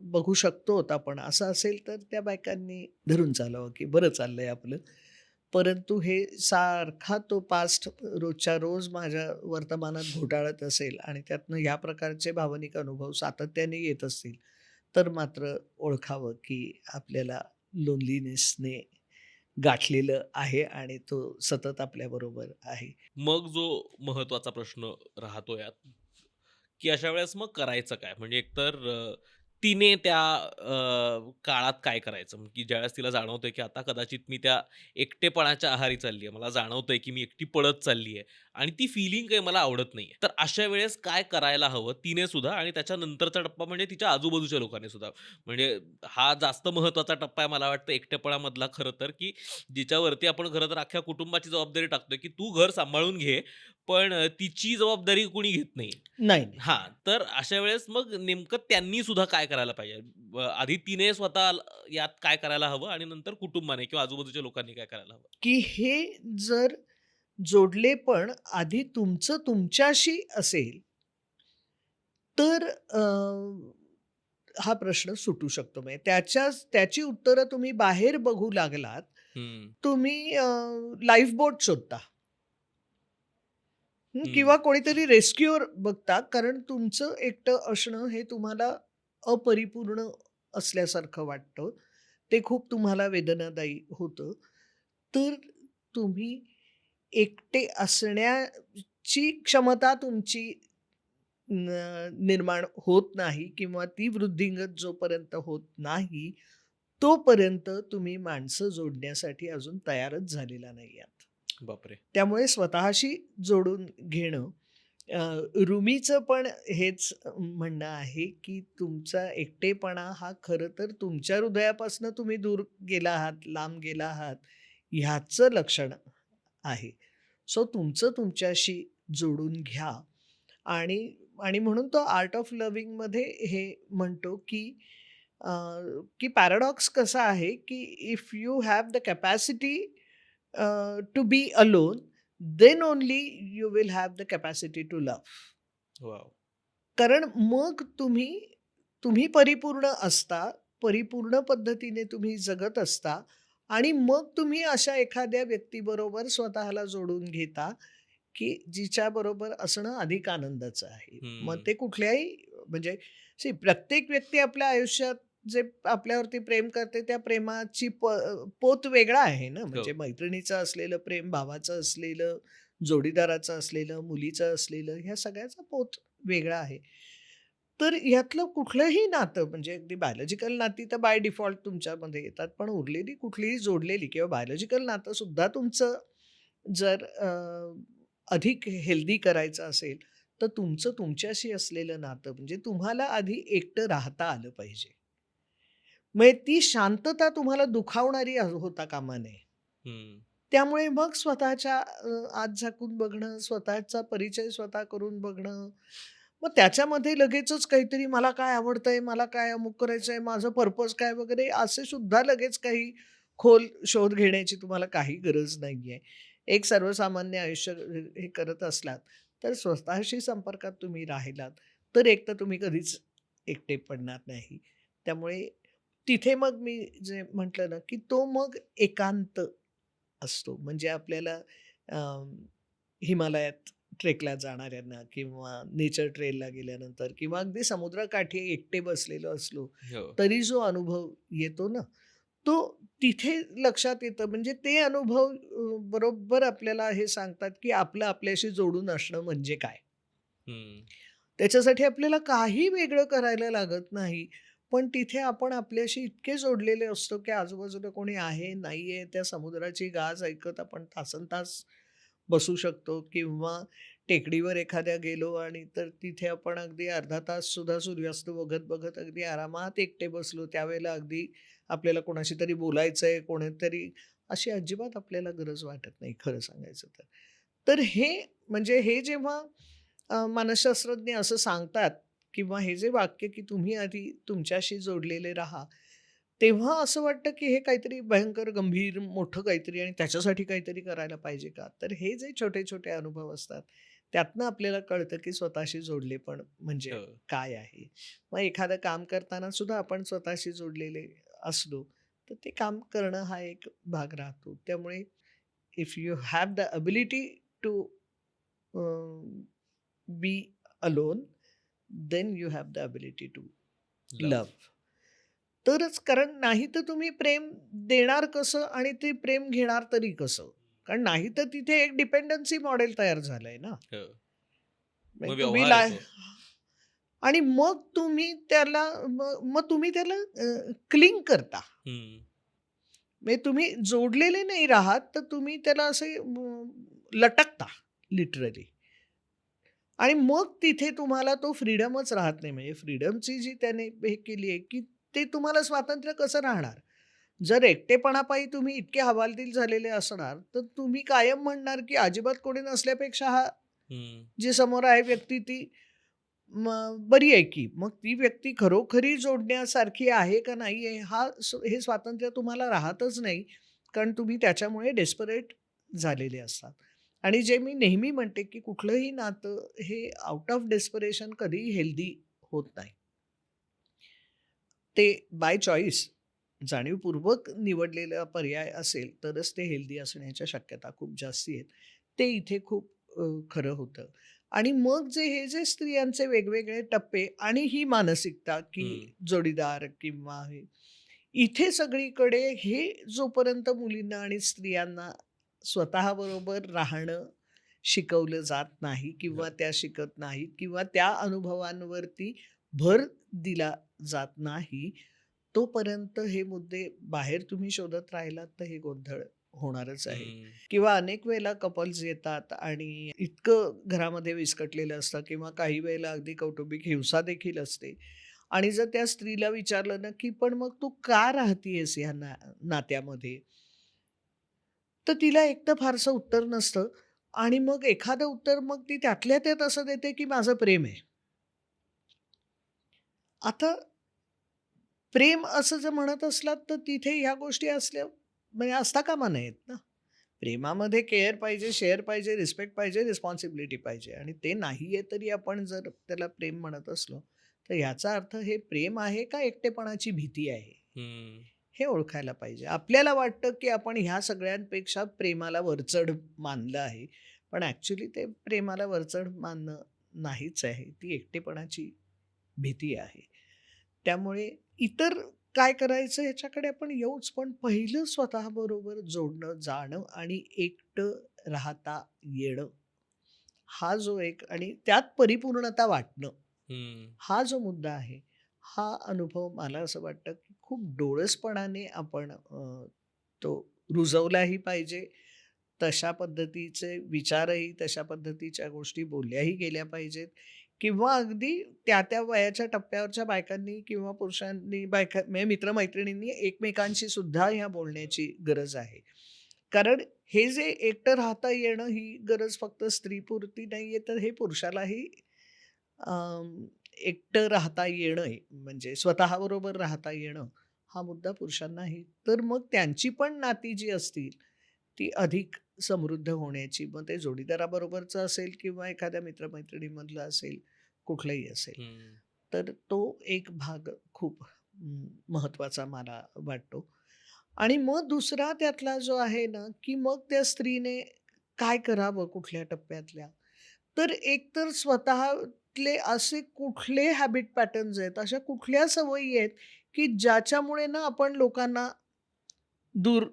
बघू शकतो आपण असं असेल तर त्या बायकांनी धरून चालावं, की बरं चाललंय आपलं. परंतु हे सारखा तो पास्ट रोजच्या रोज माझ्या वर्तमानात घोटाळत असेल आणि त्यातनं ह्या प्रकारचे भावनिक अनुभव सातत्याने येत असतील, तर मात्र ओळखावं की आपल्याला लोनलीनेसने गाठलेलं आहे आणि तो सतत आपल्याबरोबर आहे. मग जो महत्त्वाचा प्रश्न राहतो यात, की अशा वेळेस मग करायचं काय? म्हणजे एकतर तिने त्या काळात काय करायचं? की ज्यावेळेस तिला जाणवतंय, की आता कदाचित मी त्या एकटेपणाच्या आहारी चालली आहे. मला जाणवतंय, की मी एकटी पळत चालली आहे आणि ती फिलिंग काही मला आवडत नाहीये. तर अशा वेळेस काय करायला हवं तिने सुद्धा आणि त्याच्यानंतरचा टप्पा म्हणजे तिच्या आजूबाजूच्या लोकांनी सुद्धा? म्हणजे हा जास्त महत्त्वाचा टप्पा आहे मला वाटतं एकटेपणामधला खरं तर, की जिच्यावरती आपण खरं तर अख्ख्या कुटुंबाची जबाबदारी टाकतोय, की तू घर सांभाळून घे, पण तिची जबाबदारी कोणी घेत नाहीये. नाही, नाही. हां, तर अशा वेळेस मग नेमकं त्यांनी सुद्धा काय करायला पाहिजे? आधी तिने स्वतः यात काय करायला हवं आणि नंतर कुटुंबाने किंवा आजूबाजूच्या लोकांनी काय करायला हवं? की हे जर जोडले पण आधी तुमचं तुमच्याशी असेल, तर हा प्रश्न सुटू शकतो. म्हणजे त्याची उत्तरं तुम्ही बाहेर बघू लागलात, हं, तुम्ही लाईफ बोट शोधता. हं. किंवा कोणीतरी रेस्क्यूअर बघता, कारण तुमचं एकटं असणं हे तुम्हाला अपरिपूर्ण असल्यासारखं वाटतं. ते खूप तुम्हाला वेदनादायी होतं. तर तुम्ही एकटे असण्याची क्षमता तुमची निर्माण होत नाही किंवा ती वृद्धिंगत जोपर्यंत होत नाही, तोपर्यंत तुम्ही माणसं जोडण्यासाठी अजून तयारच झालेला नाही आहात. बापरे! त्यामुळे स्वतःशी जोडून घेणं अ, रुमीचं पण हेच म्हणणं आहे, की तुमचा एकटेपणा हा खरं तर तुमच्या हृदयापासून तुम्ही दूर गेला आहात, लांब गेला आहात, ह्याचं लक्षण आहे. सो तुमचं तुमच्याशी जोडून घ्या आणि आणि म्हणून तो आर्ट ऑफ लव्हिंगमध्ये हे म्हणतो, अ, की पॅराडॉक्स कसा आहे, की if you have the capacity to be alone, then only you will have the capacity to love. Wow! कारण मग तुम्ही तुम्ही परिपूर्ण असता, परिपूर्ण पद्धतीने तुम्ही जगत असता आणि मग तुम्ही अशा एखाद्या व्यक्तीबरोबर स्वतःला जोडून घेता, की जिच्याबरोबर असणं अधिक आनंदाचं आहे. मग हं. ते कुठल्याही म्हणजे प्रत्येक व्यक्ती आपल्या आयुष्यात जे आपल्यावरती प्रेम करते, त्या प्रेमाची पोत वेगळा आहे ना. हो. म्हणजे मैत्रिणीचं असलेलं प्रेम, भावाचं असलेलं, जोडीदाराचं असलेलं, मुलीचं असलेलं, ह्या सगळ्याचा पोत वेगळा आहे. तर ह्यातलं कुठलंही नातं म्हणजे अगदी बायोलॉजिकल नाती तर बाय डिफॉल्ट तुमच्यामध्ये येतात. पण उरलेली कुठलीही जोडलेली किंवा बायोलॉजिकल नातं सुद्धा तुमचं जर अधिक हेल्दी करायचं असेल, तर तुमचं तुमच्याशी असलेलं नातं म्हणजे तुम्हाला आधी एकटं राहता आलं पाहिजे. म्हणजे ती शांतता तुम्हाला दुखावणारी होता कामा नये. हं. त्यामुळे मग स्वतःच्या आत झाकून बघणं, स्वतःचा परिचय स्वतः करून बघणं. मग त्याच्यामध्ये लगेचच काहीतरी मला काय आवडतंय, मला काय अमुक करायचंय, माझं पर्पज काय वगैरे असे सुद्धा लगेच काही खोल शोध घेण्याची तुम्हाला काही गरज नाहीये. एक सर्वसामान्य आयुष्य हे करत असलात, तर स्वतःशी संपर्कात तुम्ही राहिलात, तर एकतर तुम्ही कधीच एकटे पडणार नाही. त्यामुळे तिथे मग मी जे म्हटलं ना, की तो मग एकांत असतो. म्हणजे आपल्याला हिमालयात ट्रेकला जाणाऱ्यांना किंवा नेचर ट्रेलला गेल्यानंतर किंवा अगदी समुद्रकाठी एकटे बसलेलो असलो, हो. तरी जो अनुभव येतो ना, तो तिथे लक्षात येतं. म्हणजे ते अनुभव बरोबर आपल्याला हे सांगतात, की आपलं आपल्याशी जोडून असणं म्हणजे काय? हं. त्याच्यासाठी आपल्याला काही वेगळं करायला लागत नाही. पण तिथे आपण आपल्याशी इतके जोडलेले असतो, की आजूबाजूला कोणी आहे, नाहीये, त्या समुद्राची गाज ऐकत आपण तासनतास बसू शकतो किंवा टेकडीवर एखाद्या गेलो आणि तर तिथे आपण अगदी अर्धा तास सुद्धा सूर्यास्त बघत-बघत अगदी आरामात एकटे बसलो. त्यावेळेला अगदी आपल्याला कोणाशी तरी बोलायचंय, कोणीतरी अशी अजिबात आपल्याला गरज वाटत नाही खरं सांगायचं तर. तर हे म्हणजे हे जेव्हा मानसशास्त्रज्ञ असं सांगतात किंवा हे जे वाक्य की तुम्ही आधी तुमच्याशी जोडलेले राहा, तेव्हा असं वाटतं की हे काहीतरी भयंकर गंभीर मोठं काहीतरी आणि त्याच्यासाठी काहीतरी करायला पाहिजे का? तर हे जे छोटे-छोटे अनुभव असतात, त्यातनं आपल्याला कळतं की स्वतःशी जोडले पण म्हणजे हो. काय आहे? मग एखादं काम करताना सुद्धा आपण स्वतःशी जोडलेले असलो, तर ते काम करणं हा एक भाग राहतो. त्यामुळे if you have the ability to be alone, then you have the ability to love. Love. तरच, कारण नाही तर तुम्ही प्रेम देणार कसं आणि ते प्रेम घेणार तरी कसं? कारण नाही तर तिथे एक डिपेंडन्सी मॉडेल तयार झालंय ना. हो. म्हणजे मग तुम्ही व्यवहार येतो. आणि मग तुम्ही त्याला क्लिंग करता. हं. म्हणजे तुम्ही जोडलेले नाही राहत, तर तुम्ही त्याला असे लटकता लिटरली. आणि मग तिथे तुम्हाला तो फ्रीडमच राहत नाही. म्हणजे फ्रीडमची जी त्याने हे केली आहे, की ते तुम्हाला स्वातंत्र्य कसं राहणार? जर एकटेपणापायी तुम्ही इतके हवालदिल झालेले असणार, तर तुम्ही कायम म्हणणार, की अजिबात कोणी नसल्यापेक्षा हा हं. जी समोर आहे व्यक्ती ती बरी आहे की. मग ती व्यक्ती खरोखरी जोडण्यासारखी आहे का नाही आहे, हे स्वातंत्र्य तुम्हाला राहतच नाही. कारण तुम्ही त्याच्यामुळे डेस्परेट झालेले असतात. आणि जे मी नेहमी म्हणते, की कुठलंही नातं हे आउट ऑफ डेस्परेशन कधीही हेल्दी होत नाही. ते बाय चॉईस जाणीवपूर्वक निवडलेला पर्याय असेल, तरच ते हेल्दी असण्याच्या शक्यता खूप जास्ती आहेत. ते इथे खूप खरं होतं. आणि मग हे जे स्त्रियांचे वेगवेगळे टप्पे आणि ही मानसिकता, की हं. जोडीदार किंवा हे, इथे सगळीकडे हे जोपर्यंत मुलींना आणि स्त्रियांना स्वतःबरोबर राहणं शिकवलं जात नाही किंवा हो. त्या शिकत नाहीत किंवा त्या अनुभवांवरती भर दिला जात नाही, तोपर्यंत हे मुद्दे बाहेर तुम्ही शोधत राहिलात तर हे गोंधळ होणारच आहे. हं. किंवा अनेक वेळेला कपल्स येतात आणि इतकं घरामध्ये विस्कटलेलं असतं किंवा काही वेळेला अगदी कौटुंबिक हिंसा देखील असते. आणि जर त्या स्त्रीला विचारलं ना, की "पण मग तू का राहतीयेस ह्या नात्यामध्ये?" तर तिला एकतर फारसं उत्तर नसतं आणि मग एखादं उत्तर मग ती त्यातल्या त्यात असं देते, की "माझं प्रेम आहे." आता प्रेम असं जर म्हणत असलात, तर तिथे ह्या गोष्टी असल्या म्हणजे असता कामा नयेत ना. प्रेमामध्ये केअर पाहिजे, शेअर पाहिजे, रिस्पेक्ट पाहिजे, रिस्पॉन्सिबिलिटी पाहिजे आणि ते नाहीये तरी आपण जर त्याला प्रेम म्हणत असलो, तर याचा अर्थ हे प्रेम आहे का एकटेपणाची भीती आहे? हं. हे ओळखायला पाहिजे. आपल्याला वाटतं, की आपण ह्या सगळ्यांपेक्षा प्रेमाला वरचढ मानलं आहे. पण ॲक्चुअली ते प्रेमाला वरचढ मानणं नाहीच आहे. ती एकटेपणाची भीती आहे. त्यामुळे इतर काय करायचं ह्याच्याकडे आपण येऊच, पण पहिलं स्वतःबरोबर जोडणं, जाणं आणि एकटं राहता येणं, हा जो एक आणि त्यात परिपूर्णता वाटणं, हं. हा जो मुद्दा आहे, हा अनुभव मला असं वाटतं, की खूप डोळसपणाने आपण तो रुजवलाही पाहिजे. तशा पद्धतीचे विचारही, तशा पद्धतीच्या गोष्टी बोलल्याही गेल्या पाहिजेत किंवा अगदी त्या-त्या वयाच्या टप्प्यावरच्या बायकांनी किंवा पुरुषांनी म्हणजे मित्र-मैत्रिणींनी एकमेकांशी सुद्धा ह्या बोलण्याची गरज आहे. कारण हे जे एकटं राहता येणं ही गरज फक्त स्त्रीपुरती नाहीये, तर हे पुरुषालाही एकटं राहता येणं आहे, म्हणजे स्वतःबरोबर राहता येणं, हा मुद्दा पुरुषांनाही. तर मग त्यांची पण नाती जी असतील, ती अधिक समृद्ध होण्याची, मग ते जोडीदाराबरोबरचं असेल किंवा एखाद्या मित्र-मैत्रिणीमधलं असेल, कुठलंही असेल. हं. तर तो एक भाग खूप महत्त्वाचा मला वाटतो. आणि मग दुसरा त्यातला जो आहे ना, की मग त्या स्त्रीने काय करावं कुठल्या टप्प्यातल्या? तर एकतर स्वतःतले असे कुठले हॅबिट पॅटर्न्स आहेत, अशा कुठल्या सवयी आहेत, की ज्याच्यामुळे ना आपण लोकांना दूर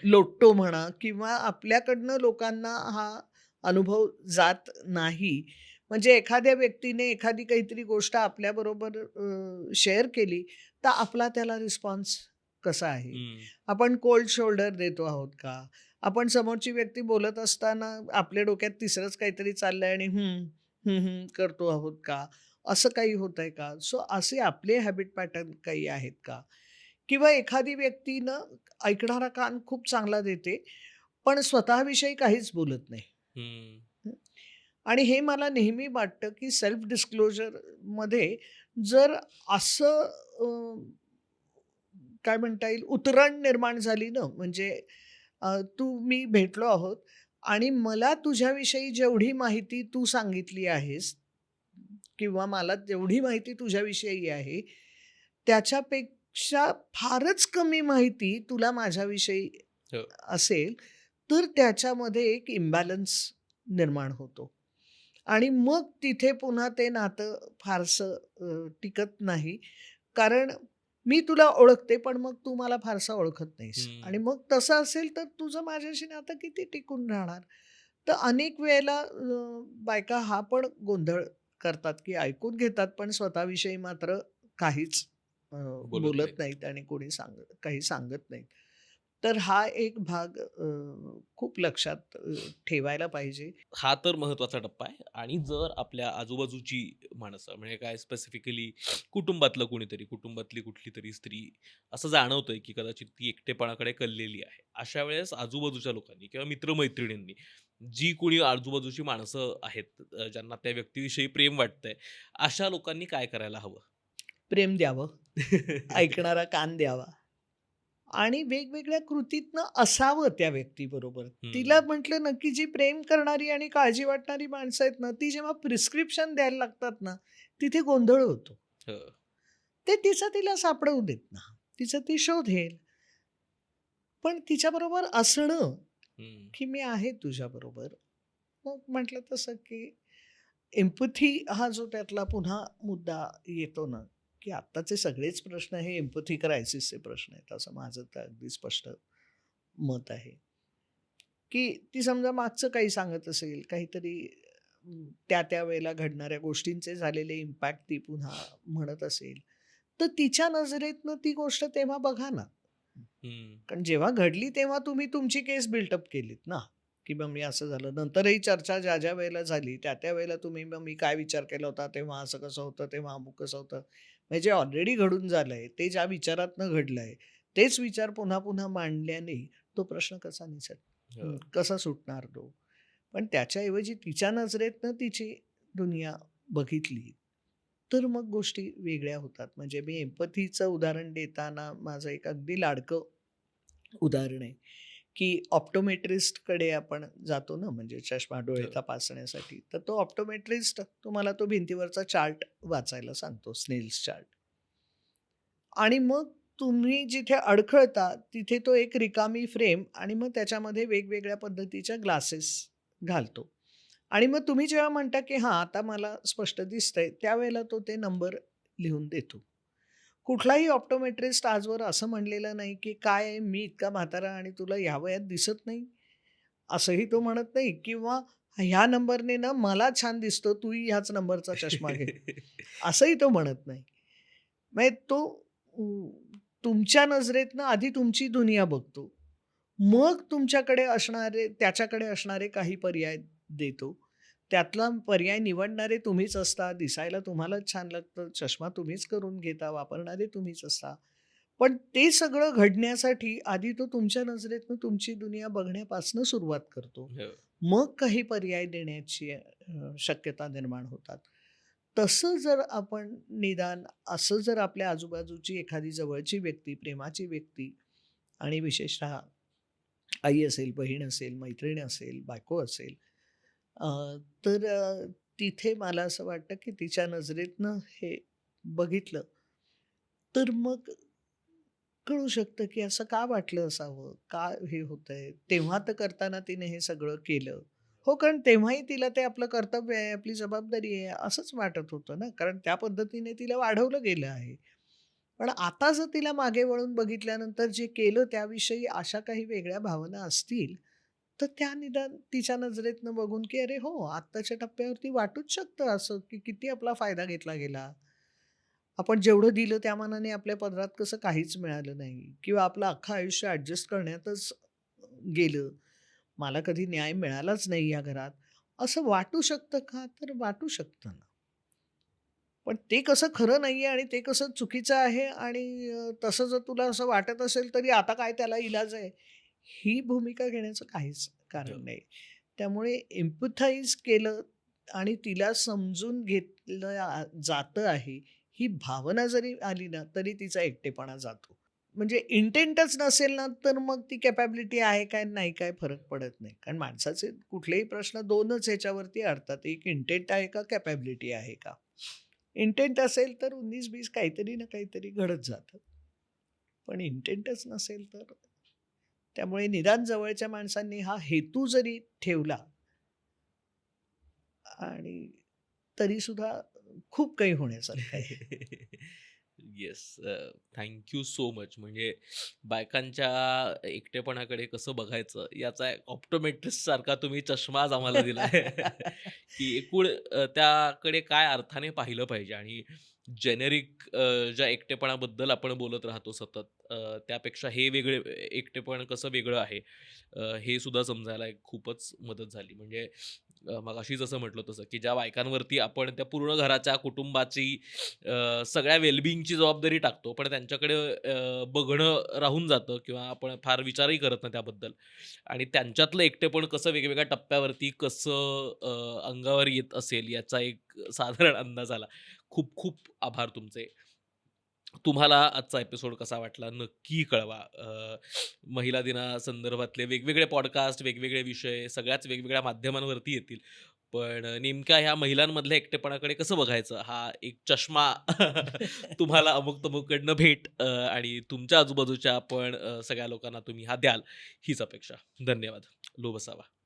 लोटतो म्हणा किंवा आपल्याकडनं लोकांना हा अनुभव जात नाही. म्हणजे एखाद्या व्यक्तीने एखादी काहीतरी गोष्ट आपल्याबरोबर शेअर केली, तर आपला त्याला रिस्पॉन्स कसा आहे? हं. आपण कोल्ड शोल्डर देतो आहोत का? आपण समोरची व्यक्ती बोलत असताना आपल्या डोक्यात तिसरंच काहीतरी चाललंय आणि करतो आहोत का? असं काही होतंय का? सो असे आपले हॅबिट पॅटर्न काही आहेत का? किंवा एखादी व्यक्तीनं ऐकणारा कान खूप चांगला देते, पण स्वतःविषयी काहीच बोलत नाही. हं. हं. आणि हे मला नेहमी वाटतं, की सेल्फ डिस्क्लोजरमध्ये जर असं काय म्हणता येईल उतरण निर्माण झाली ना, म्हणजे तू मी भेटलो आहोत आणि मला तुझ्याविषयी जेवढी माहिती तू सांगितली आहेस किंवा मला जेवढी माहिती तुझ्याविषयी आहे, त्याच्यापेक्षा फारच कमी माहिती तुला माझ्याविषयी हो. असेल, तर त्याच्यामध्ये एक इम्बॅलन्स निर्माण होतो आणि मग तिथे पुन्हा ते नातं फारसं टिकत नाही. कारण मी तुला ओळखते, पण मग तू मला फारसा ओळखत नाहीस आणि हं. मग तसं असेल, तर तुझं माझ्याशी नातं किती टिकून राहणार? तर अनेक वेळेला बायका हा पण गोंधळ करतात, की ऐकून घेतात, पण स्वतःविषयी मात्र काहीच अ, बोलत बोलत नाहीत. नाहीत आणि कोणी काही सांगत नाहीत. तर हा एक भाग खूप लक्षात ठेवायला पाहिजे. हा तर महत्त्वाचा टप्पा आहे आणि जर आपल्या आजूबाजूची माणसं म्हणजे काय स्पेसिफिकली कुटुंबातलं कोणीतरी, कुटुंबातली कुठलीतरी स्त्री असं जाणवतंय, की कदाचित ती एकटेपणाकडे कललेली आहे. अशा वेळेस आजूबाजूच्या लोकांनी किंवा मित्र-मैत्रिणींनी जी कोणी आजूबाजूची माणसं आहेत ज्यांना त्या व्यक्तीविषयी प्रेम वाटतंय, अशा लोकांनी काय करायला हवं? प्रेम द्यावं, ऐकणारा कान द्यावा आणि वेगवेगळ्या कृतीतनं असावं त्या व्यक्तीबरोबर. तिला हं. म्हटलं ना, की जी प्रेम करणारी आणि काळजी वाटणारी माणसं आहेत ना, ती जेव्हा प्रिस्क्रिप्शन द्यायला लागतात ना, तिथे गोंधळ होतो. हं. ते तिचं तिला सापडवू देत ना. तिचं ती शोधेल. पण तिच्याबरोबर असणं, हं. की मी आहे तुझ्याबरोबर. मग म्हटलं तसं, की एम्पथी हा जो त्यातला पुन्हा मुद्दा येतो ना, की आत्ताचे सगळेच प्रश्न हे एम्पथी क्रायसिसचे प्रश्न आहेत, असं माझं तर अगदी स्पष्ट मत आहे. की ती समजा मागचं काही सांगत असेल, काहीतरी त्या वेळेला घडणाऱ्या गोष्टींचे झालेले इम्पॅक्ट ती पुन्हा म्हणत असेल, तर तिच्या नजरेतनं ती गोष्ट तेव्हा बघा ना. हं. कारण जेव्हा घडली तेव्हा तुम्ही तुमची केस बिल्टअप केलीत ना, की मग मी असं झालं. नंतरही चर्चा ज्या वेळेला झाली, त्या वेळेला तुम्ही मग मी काय विचार केला होता, तेव्हा असं कसं होतं, तेव्हा अमुक कसं होतं. म्हणजे जे ऑलरेडी घडून झालंय, ते ज्या विचारातनं घडलंय, तेच विचार पुन्हा-पुन्हा मांडल्याने तो प्रश्न कसा हं. कसा सुटणार तो? पण त्याच्याऐवजी तिच्या नजरेतनं तिची दुनिया बघितली, तर मग गोष्टी वेगळ्या होतात. म्हणजे मी एम्पथीचं उदाहरण देताना माझं एक अगदी लाडकं उदाहरण आहे, की ऑप्टोमेट्रिस्टकडे आपण जातो ना, म्हणजे चष्मा डोळे हं. तपासण्यासाठी. तर तो ऑप्टोमेट्रिस्ट तुम्हाला तो भिंतीवरचा चार्ट वाचायला सांगतो, स्नेल्स चार्ट. आणि मग तुम्ही जिथे अडखळता, तिथे तो एक रिकामी फ्रेम आणि मग त्याच्यामध्ये वेगवेगळ्या पद्धतीच्या ग्लासेस घालतो. आणि मग तुम्ही जेव्हा म्हणता, की हां, आता मला स्पष्ट दिसतंय, त्यावेळेला तो ते नंबर लिहून देतो. कुठलाही ऑप्टोमेट्रिस्ट आजवर असं म्हणलेलं नाही, की "काय आहे, मी इतका म्हातारा आणि तुला ह्या वयात दिसत नाही?" असंही तो म्हणत नाही किंवा "ह्या नंबरने ना मला छान दिसतं, तूही ह्याच नंबरचा चष्मा घे." असंही तो म्हणत नाही. म्हणजे तो तुमच्या नजरेतनं आधी तुमची दुनिया बघतो. मग त्याच्याकडे असणारे काही पर्याय देतो. त्यातला पर्याय निवडणारे तुम्हीच असता. दिसायला तुम्हालाच छान लागतं. चष्मा तुम्हीच करून घेता. वापरणारे तुम्हीच असता. पण ते सगळं घडण्यासाठी आधी तो तुमच्या नजरेतनं तुमची दुनिया बघण्यापासून सुरुवात करतो. हं. मग काही पर्याय देण्याची शक्यता निर्माण होतात. तसं जर आपण निदान असं जर आपल्या आजूबाजूची एखादी जवळची व्यक्ती, प्रेमाची व्यक्ती आणि विशेषतः आई असेल, बहीण असेल, मैत्रीण असेल, बायको असेल, अ, तर तिथे मला असं वाटतं, की तिच्या नजरेतनं हे बघितलं, तर मग कळू शकतं, की असं का वाटलं असावं? का हे होतंय? तेव्हा तर करताना तिने हे सगळं केलं. हो, कारण तेव्हाही तिला ते आपलं कर्तव्य आहे, आपली जबाबदारी आहे, असंच वाटत होतं ना, कारण त्या पद्धतीने तिला वाढवलं गेलं आहे. पण आता जर तिला मागे वळून बघितल्यानंतर जे केलं त्याविषयी अशा काही वेगळ्या भावना असतील, तर त्या निदान तिच्या नजरेतनं बघून, की अरे हो, आत्ताच्या टप्प्यावरती वाटूच शकतं असं, की किती आपला फायदा घेतला गेला. आपण जेवढं दिलं त्या मानाने आपल्या पदरात कसं काहीच मिळालं नाही किंवा आपलं अख्खं आयुष्य ॲडजस्ट करण्यातच गेलं. मला कधी न्याय मिळालाच नाही या घरात. असं वाटू शकतं का? तर वाटू शकतं ना. पण ते कसं खरं नाहीये आणि ते कसं चुकीचं आहे आणि तसं जर तुला असं वाटत असेल तरी आता काय त्याला इलाज आहे, ही भूमिका घेण्याचं काहीच कारण नाही. त्यामुळे एम्पथाइज केलं आणि तिला समजून घेतलं जातं आहे, ही भावना जरी आली ना, तरी तिचा एकटेपणा जातो. म्हणजे इंटेंटच नसेल ना, तर मग ती कॅपॅबिलिटी आहे काय, नाही काय फरक पडत नाही. कारण माणसाचे कुठलेही प्रश्न 2च ह्याच्यावरती अडतात. एक इंटेंट आहे का, कॅपॅबिलिटी आहे का? इंटेंट असेल तर 19-20 काहीतरी ना काहीतरी घडत जातं. पण इंटेंटच नसेल तर त्यामुळे निदान जवळच्या माणसांनी हा हेतू जरी ठेवला आणि तरीसुद्धा खूप काही होण्यासारखं आहे. Yes. Thank you so much. म्हणजे बायकांच्या एकटेपणाकडे कसं बघायचं याचा एक ऑप्टोमेट्रिस्ट सारखा तुम्ही चष्मा आज आम्हाला दिलाय. की एकूण त्याकडे काय अर्थाने पाहिलं पाहिजे आणि जेनेरिक ज्या एकटेपणाबद्दल आपण बोलत राहतो सतत, त्यापेक्षा हे वेगळे एकटेपण कसं वेगळं आहे, हे सुद्धा समजायला एक खूपच मदत झाली. म्हणजे मगाशी जसं म्हटलं तसं, की ज्या बायकांवरती आपण त्या पूर्ण घराच्या, कुटुंबाची, सगळ्या वेलबिंगची जबाबदारी टाकतो, पण त्यांच्याकडे बघणं राहून जातं किंवा आपण फार विचारही करत नाही त्याबद्दल. आणि त्यांच्यातलं एकटेपण कसं वेगवेगळ्या टप्प्यावरती कसं अंगावर येत असेल याचा एक साधारण अंदाज आला. खूप खूप आभार तुमचे. तुम्हाला आजचा एपिसोड कसा वाटला नक्की कळवा. महिला दिनासंदर्भातले वेगवेगळे पॉडकास्ट, वेगवेगळे विषय सगळ्याच वेगवेगळ्या माध्यमांवरती येतील. पण नेमक्या ह्या महिलांमधल्या एकटेपणाकडे कसं बघायचं हा एक चष्मा तुम्हाला अमुक-तमुककडनं आणि तुमच्या आजूबाजूच्या पण सगळ्या लोकांना तुम्ही हा द्याल हीच अपेक्षा. धन्यवाद. लोभ असावा.